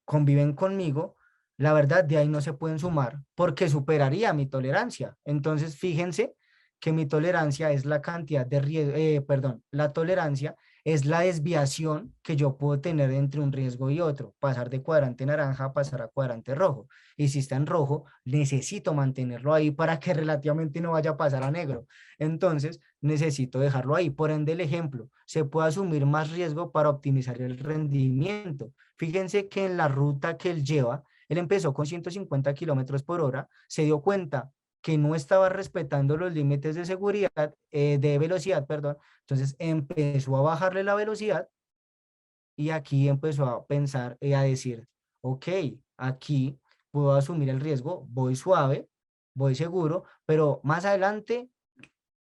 [SPEAKER 2] conviven conmigo, la verdad de ahí no se pueden sumar porque superaría mi tolerancia. Entonces, fíjense que mi tolerancia es la cantidad de riesgo, perdón, la tolerancia es la desviación que yo puedo tener entre un riesgo y otro, pasar de cuadrante naranja a pasar a cuadrante rojo. Y si está en rojo, necesito mantenerlo ahí para que relativamente no vaya a pasar a negro. Entonces, necesito dejarlo ahí. Por ende, el ejemplo, se puede asumir más riesgo para optimizar el rendimiento. Fíjense que en la ruta que él lleva, él empezó con 150 kilómetros por hora, se dio cuenta que no estaba respetando los límites de seguridad, de velocidad, perdón. Entonces empezó a bajarle la velocidad y aquí empezó a pensar y a decir, ok, aquí puedo asumir el riesgo, voy suave, voy seguro, pero más adelante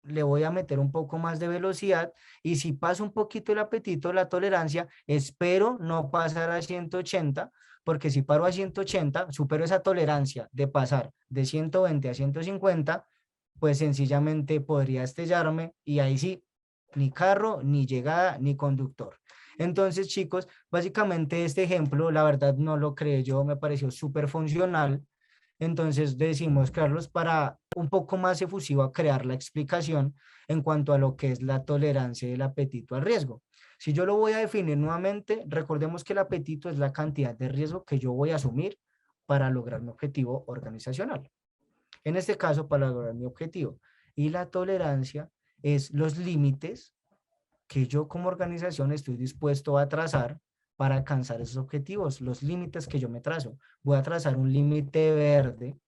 [SPEAKER 2] le voy a meter un poco más de velocidad y si paso un poquito el apetito, la tolerancia, espero no pasar a 180 porque si paro a 180, supero esa tolerancia de pasar de 120 a 150, pues sencillamente podría estrellarme y ahí sí, ni carro, ni llegada, ni conductor. Entonces, chicos, básicamente este ejemplo, la verdad no lo creé yo, me pareció súper funcional. Entonces decimos, Carlos, para un poco más efusivo a crear la explicación en cuanto a lo que es la tolerancia y el apetito al riesgo. Si yo lo voy a definir nuevamente, recordemos que el apetito es la cantidad de riesgo que yo voy a asumir para lograr mi objetivo organizacional. En este caso, para lograr mi objetivo. Y la tolerancia es los límites que yo como organización estoy dispuesto a trazar para alcanzar esos objetivos, los límites que yo me trazo. Voy a trazar un límite verde,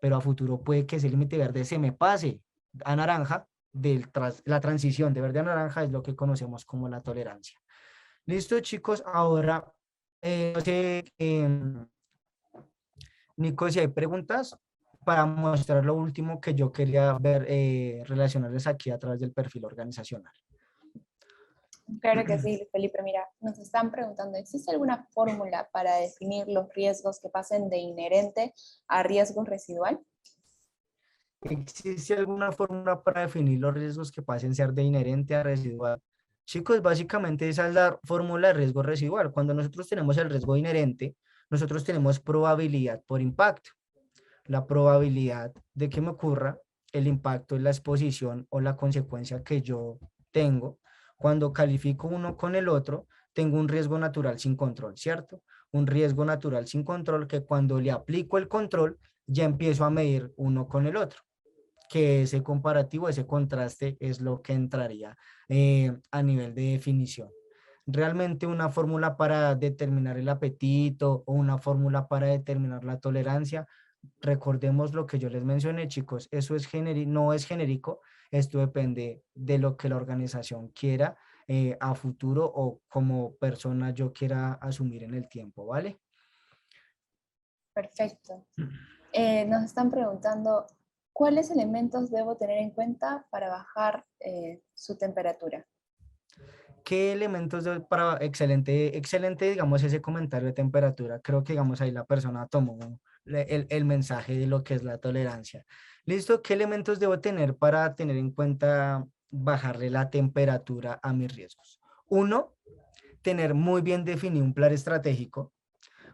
[SPEAKER 2] pero a futuro puede que ese límite verde se me pase a naranja. La transición de verde a naranja es lo que conocemos como la tolerancia. Listo, chicos, ahora, no sé, Nico, si hay preguntas para mostrar lo último que yo quería ver, relacionarles aquí a través del perfil organizacional.
[SPEAKER 1] Claro que sí, Felipe. Mira, nos están preguntando, ¿existe alguna fórmula para definir los riesgos que pasen de inherente a riesgo residual?
[SPEAKER 2] ¿Existe alguna fórmula para definir los riesgos que pasen a ser de inherente a residual? Chicos, básicamente esa es la fórmula de riesgo residual. Cuando nosotros tenemos el riesgo inherente, nosotros tenemos probabilidad por impacto. La probabilidad de que me ocurra el impacto es la exposición o la consecuencia que yo tengo. Cuando califico uno con el otro, tengo un riesgo natural sin control, ¿cierto? Un riesgo natural sin control que cuando le aplico el control, ya empiezo a medir uno con el otro, que ese comparativo, ese contraste es lo que entraría a nivel de definición. Realmente una fórmula para determinar el apetito o una fórmula para determinar la tolerancia, recordemos lo que yo les mencioné, chicos, eso es no es genérico, esto depende de lo que la organización quiera a futuro o como persona yo quiera asumir en el tiempo, ¿vale?
[SPEAKER 1] Perfecto. Nos están preguntando, ¿cuáles elementos debo tener en cuenta para bajar su temperatura?
[SPEAKER 2] ¿Qué elementos para excelente, excelente, digamos, ese comentario de temperatura? Creo que, digamos, ahí la persona tomó el mensaje de lo que es la tolerancia. ¿Listo? ¿Qué elementos debo tener para tener en cuenta bajarle la temperatura a mis riesgos? Uno, tener muy bien definido un plan estratégico,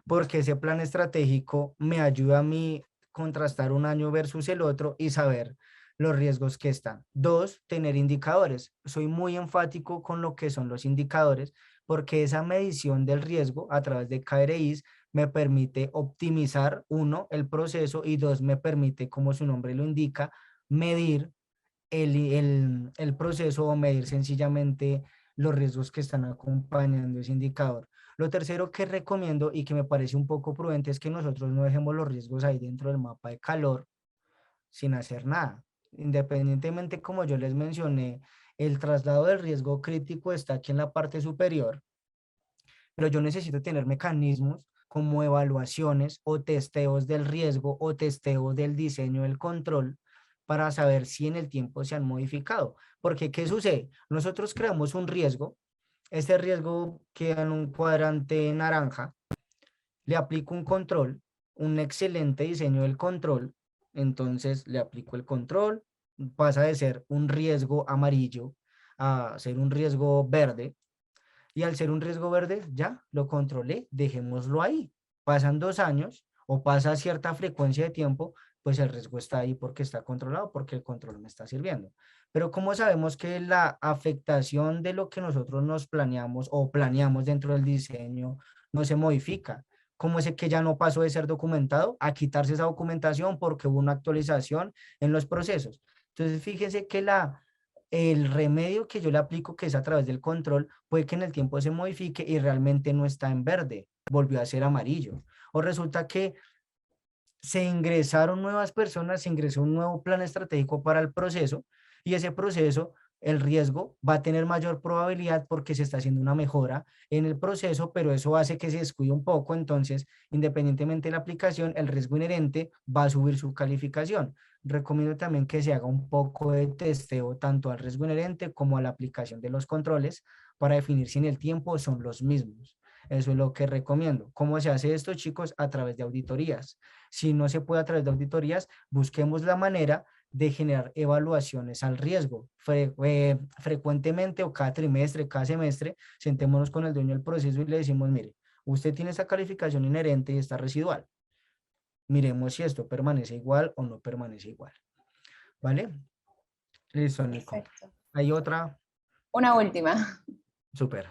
[SPEAKER 2] porque ese plan estratégico me ayuda a mí contrastar un año versus el otro y saber los riesgos que están. Dos, tener indicadores. Soy muy enfático con lo que son los indicadores, porque esa medición del riesgo a través de KRIs me permite optimizar, uno, el proceso y dos, me permite, como su nombre lo indica, medir el proceso o medir sencillamente los riesgos que están acompañando ese indicador. Lo tercero que recomiendo y que me parece un poco prudente es que nosotros no dejemos los riesgos ahí dentro del mapa de calor sin hacer nada. Independientemente, como yo les mencioné, el traslado del riesgo crítico está aquí en la parte superior, pero yo necesito tener mecanismos como evaluaciones o testeos del riesgo o testeos del diseño del control para saber si en el tiempo se han modificado. Porque, ¿qué sucede? Nosotros creamos un riesgo, este riesgo queda en un cuadrante naranja, le aplico un control, un excelente diseño del control, entonces le aplico el control, pasa de ser un riesgo amarillo a ser un riesgo verde, y al ser un riesgo verde, ya lo controlé, dejémoslo ahí. Pasan 2 años o pasa cierta frecuencia de tiempo, pues el riesgo está ahí porque está controlado, porque el control me está sirviendo. Pero ¿cómo sabemos que la afectación de lo que nosotros nos planeamos o planeamos dentro del diseño no se modifica? ¿Cómo es que ya no pasó de ser documentado a quitarse esa documentación porque hubo una actualización en los procesos? Entonces, fíjense que el remedio que yo le aplico, que es a través del control, puede que en el tiempo se modifique y realmente no está en verde, volvió a ser amarillo. O resulta que se ingresaron nuevas personas, se ingresó un nuevo plan estratégico para el proceso y ese proceso, el riesgo va a tener mayor probabilidad porque se está haciendo una mejora en el proceso, pero eso hace que se descuide un poco, entonces, independientemente de la aplicación, el riesgo inherente va a subir su calificación. Recomiendo también que se haga un poco de testeo tanto al riesgo inherente como a la aplicación de los controles para definir si en el tiempo son los mismos. Eso es lo que recomiendo. ¿Cómo se hace esto, chicos? A través de auditorías. Si no se puede a través de auditorías, busquemos la manera de generar evaluaciones al riesgo. Frecuentemente o cada trimestre, cada semestre, sentémonos con el dueño del proceso y le decimos, mire, usted tiene esa calificación inherente y está residual. Miremos si esto permanece igual o no permanece igual. ¿Vale? Listo, Nico.
[SPEAKER 1] Perfecto.
[SPEAKER 2] Hay otra.
[SPEAKER 1] Una última.
[SPEAKER 2] Súper.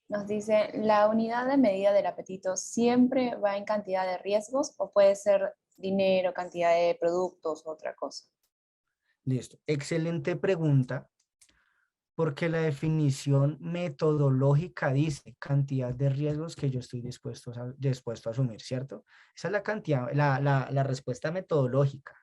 [SPEAKER 1] Nos dice, ¿la unidad de medida del apetito siempre va en cantidad de riesgos o puede ser dinero, cantidad de productos, otra cosa?
[SPEAKER 2] Listo. Excelente pregunta, porque la definición metodológica dice cantidad de riesgos que yo estoy dispuesto a asumir, ¿cierto? Esa es la cantidad, la respuesta metodológica.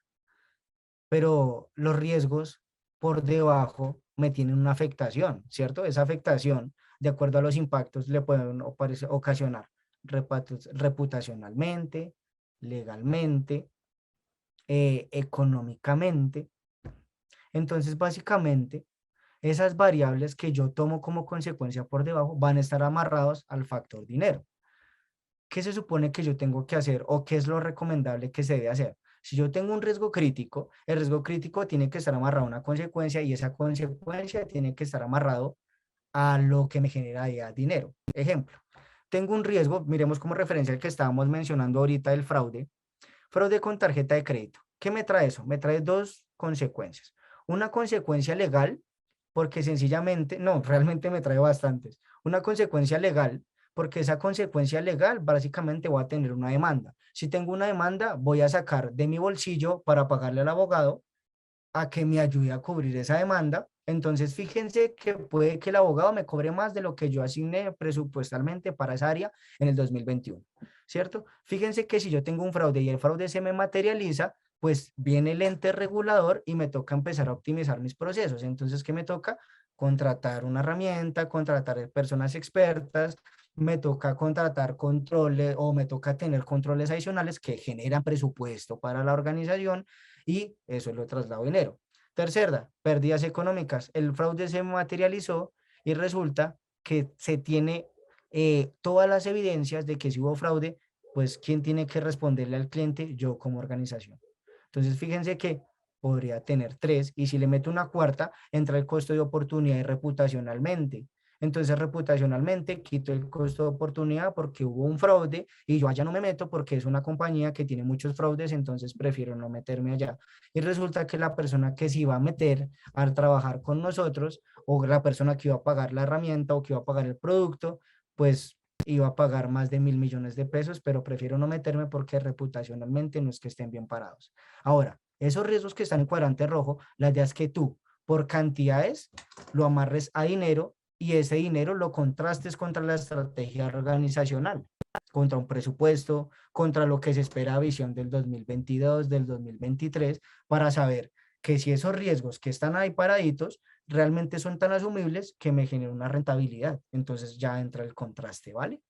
[SPEAKER 2] Pero los riesgos por debajo me tienen una afectación, ¿cierto? Esa afectación, de acuerdo a los impactos, le pueden ocasionar reputacionalmente, legalmente, económicamente. Entonces, básicamente, esas variables que yo tomo como consecuencia por debajo van a estar amarrados al factor dinero. ¿Qué se supone que yo tengo que hacer o qué es lo recomendable que se debe hacer? Si yo tengo un riesgo crítico, el riesgo crítico tiene que estar amarrado a una consecuencia y esa consecuencia tiene que estar amarrado a lo que me genera ya dinero. Ejemplo, tengo un riesgo, miremos como referencia el que estábamos mencionando ahorita del fraude, fraude con tarjeta de crédito. ¿Qué me trae eso? Me trae dos consecuencias. Una consecuencia legal, porque sencillamente, no, realmente me trae bastantes. Una consecuencia legal, porque esa consecuencia legal básicamente voy a tener una demanda. Si tengo una demanda, voy a sacar de mi bolsillo para pagarle al abogado a que me ayude a cubrir esa demanda. Entonces, fíjense que puede que el abogado me cobre más de lo que yo asigné presupuestalmente para esa área en el 2021, ¿cierto? Fíjense que si yo tengo un fraude y el fraude se me materializa, pues viene el ente regulador y me toca empezar a optimizar mis procesos. Entonces, ¿qué me toca? Contratar una herramienta, contratar personas expertas, me toca contratar controles o me toca tener controles adicionales que generan presupuesto para la organización y eso lo traslado dinero. Tercera, pérdidas económicas. El fraude se materializó y resulta que se tiene todas las evidencias de que si hubo fraude, pues ¿quién tiene que responderle al cliente? Yo como organización. Entonces, fíjense que podría tener tres y si le meto una cuarta, entra el costo de oportunidad y reputacionalmente. Entonces, reputacionalmente, quito el costo de oportunidad porque hubo un fraude y yo allá no me meto porque es una compañía que tiene muchos fraudes, entonces prefiero no meterme allá. Y resulta que la persona que se iba a meter al trabajar con nosotros o la persona que iba a pagar la herramienta o que iba a pagar el producto, pues iba a pagar más de 1.000 millones de pesos, pero prefiero no meterme porque reputacionalmente no es que estén bien parados. Ahora, esos riesgos que están en cuadrante rojo, la idea es que tú, por cantidades, lo amarres a dinero y ese dinero lo contrastes contra la estrategia organizacional, contra un presupuesto, contra lo que se espera a visión del 2022, del 2023, para saber que si esos riesgos que están ahí paraditos realmente son tan asumibles que me genera una rentabilidad. Entonces ya entra el contraste, ¿vale?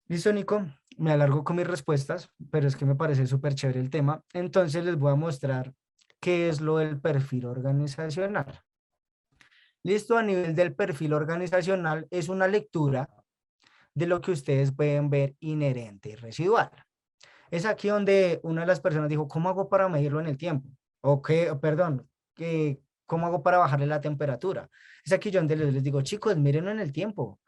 [SPEAKER 2] Listo, Nico. Me alargo con mis respuestas, pero es que me parece súper chévere el tema. Entonces les voy a mostrar qué es lo del perfil organizacional. Listo, a nivel del perfil organizacional es una lectura de lo que ustedes pueden ver inherente y residual. Es aquí donde una de las personas dijo, ¿cómo hago para medirlo en el tiempo? O qué, perdón, ¿cómo hago para bajarle la temperatura? Es aquí donde les digo, chicos, mírenlo en el tiempo.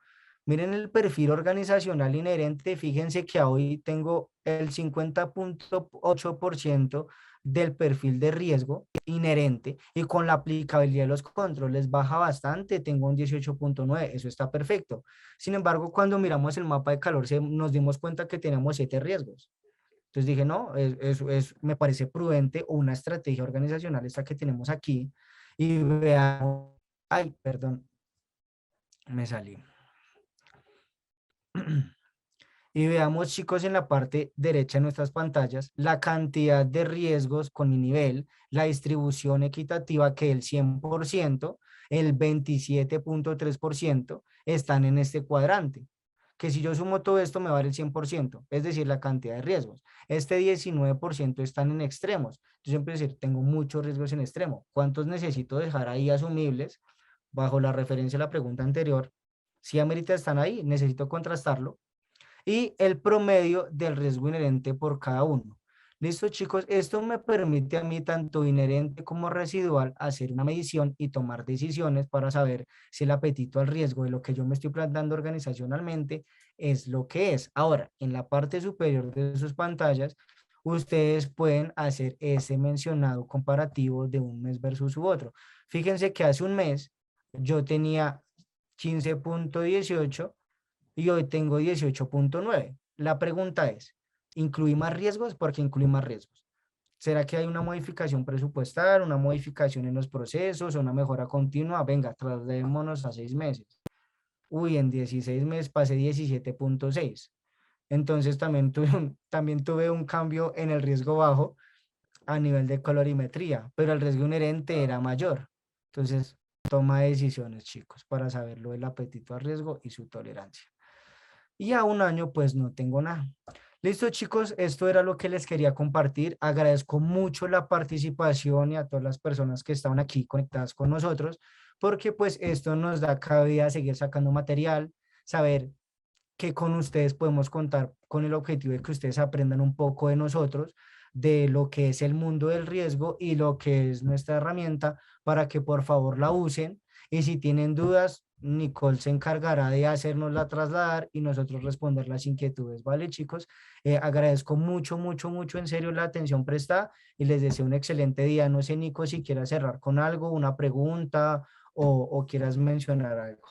[SPEAKER 2] Miren el perfil organizacional inherente. Fíjense que hoy tengo el 50.8% del perfil de riesgo inherente y con la aplicabilidad de los controles baja bastante. Tengo un 18.9. Eso está perfecto. Sin embargo, cuando miramos el mapa de calor, nos dimos cuenta que tenemos 7 riesgos. Entonces dije, no, me parece prudente o una estrategia organizacional esta que tenemos aquí. Y veamos, ay, perdón, me salí. Y veamos, chicos, en la parte derecha de nuestras pantallas, la cantidad de riesgos con mi nivel, la distribución equitativa que el 100%, el 27.3% están en este cuadrante. Que si yo sumo todo esto me va a dar el 100%, es decir, la cantidad de riesgos. Este 19% están en extremos. Yo siempre decir, tengo muchos riesgos en extremo. ¿Cuántos necesito dejar ahí asumibles? Bajo la referencia a la pregunta anterior, Si amerita están ahí, necesito contrastarlo. Y el promedio del riesgo inherente por cada uno. Listo, chicos, esto me permite a mí, tanto inherente como residual, hacer una medición y tomar decisiones para saber si el apetito al riesgo de lo que yo me estoy planteando organizacionalmente es lo que es. Ahora, en la parte superior de sus pantallas, ustedes pueden hacer ese mencionado comparativo de un mes versus u otro. Fíjense que hace un mes yo tenía 15,18 y hoy tengo 18,9. La pregunta es, ¿incluí más riesgos? ¿Por qué incluí más riesgos? ¿Será que hay una modificación presupuestal, una modificación en los procesos o una mejora continua? Venga, trasladémonos a 6 meses. Uy, en 16 meses pasé 17,6. Entonces también tuve un cambio en el riesgo bajo a nivel de colorimetría, pero el riesgo inherente era mayor. Entonces, toma decisiones, chicos, para saberlo el apetito al riesgo y su tolerancia. Y a un año pues no tengo nada. Listo, chicos, esto era lo que les quería compartir. Agradezco mucho la participación y a todas las personas que estaban aquí conectadas con nosotros, porque pues esto nos da cabida a seguir sacando material, saber que con ustedes podemos contar con el objetivo de que ustedes aprendan un poco de nosotros, de lo que es el mundo del riesgo y lo que es nuestra herramienta para que por favor la usen. Y si tienen dudas, Nicole se encargará de hacernosla trasladar y nosotros responder las inquietudes. ¿Vale, chicos? Agradezco mucho, mucho, mucho en serio la atención prestada y les deseo un excelente día. No sé, Nico, si quieras cerrar con algo, una pregunta o quieras mencionar algo.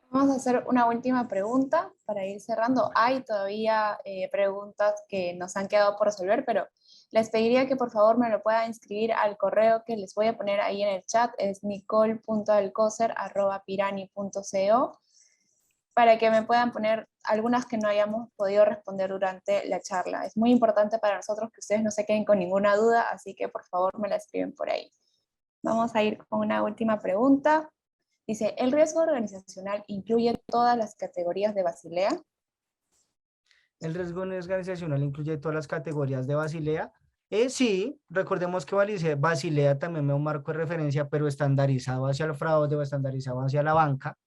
[SPEAKER 1] Vamos a hacer una última pregunta para ir cerrando. Hay todavía preguntas que nos han quedado por resolver, pero les pediría que por favor me lo puedan inscribir al correo que les voy a poner ahí en el chat. Es nicole.alcocer@pirani.co, para que me puedan poner algunas que no hayamos podido responder durante la charla. Es muy importante para nosotros que ustedes no se queden con ninguna duda, así que por favor me la escriben por ahí. Vamos a ir con una última pregunta. Dice, ¿el riesgo organizacional incluye todas las categorías de Basilea?
[SPEAKER 2] El riesgo organizacional incluye todas las categorías de Basilea. Sí, recordemos que Basilea también me da un marco de referencia, pero estandarizado hacia el fraude o estandarizado hacia la banca,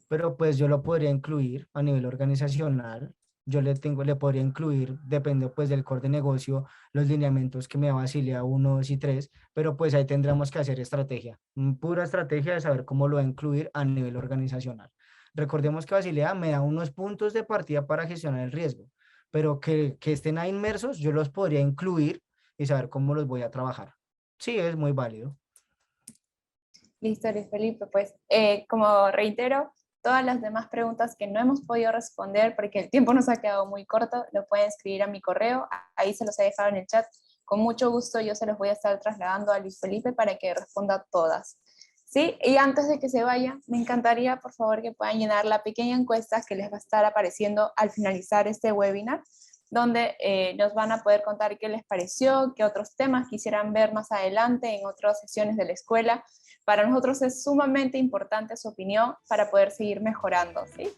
[SPEAKER 2] pero pues yo lo podría incluir a nivel organizacional. Le podría incluir, depende pues del core de negocio, los lineamientos que me da Basilea 1, 2 y 3, pero pues ahí tendremos que hacer estrategia, pura estrategia de saber cómo lo va a incluir a nivel organizacional. Recordemos que Basilea me da unos puntos de partida para gestionar el riesgo, pero que estén ahí inmersos, yo los podría incluir y saber cómo los voy a trabajar. Sí, es muy válido.
[SPEAKER 1] Listo, Luis Felipe. Pues como reitero, todas las demás preguntas que no hemos podido responder porque el tiempo nos ha quedado muy corto, lo pueden escribir a mi correo, ahí se los he dejado en el chat. Con mucho gusto yo se los voy a estar trasladando a Luis Felipe para que responda todas. ¿Sí? Y antes de que se vaya, me encantaría por favor que puedan llenar la pequeña encuesta que les va a estar apareciendo al finalizar este webinar, donde nos van a poder contar qué les pareció, qué otros temas quisieran ver más adelante en otras sesiones de la escuela. Para nosotros es sumamente importante su opinión para poder seguir mejorando, ¿sí?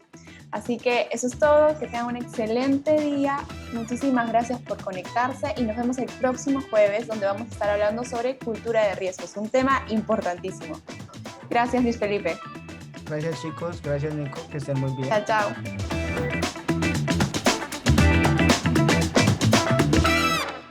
[SPEAKER 1] Así que eso es todo, que tengan un excelente día, muchísimas gracias por conectarse y nos vemos el próximo jueves, donde vamos a estar hablando sobre cultura de riesgos, un tema importantísimo. Gracias, Luis Felipe.
[SPEAKER 2] Gracias, chicos, gracias, Nico, que estén muy bien.
[SPEAKER 1] Chao, chao.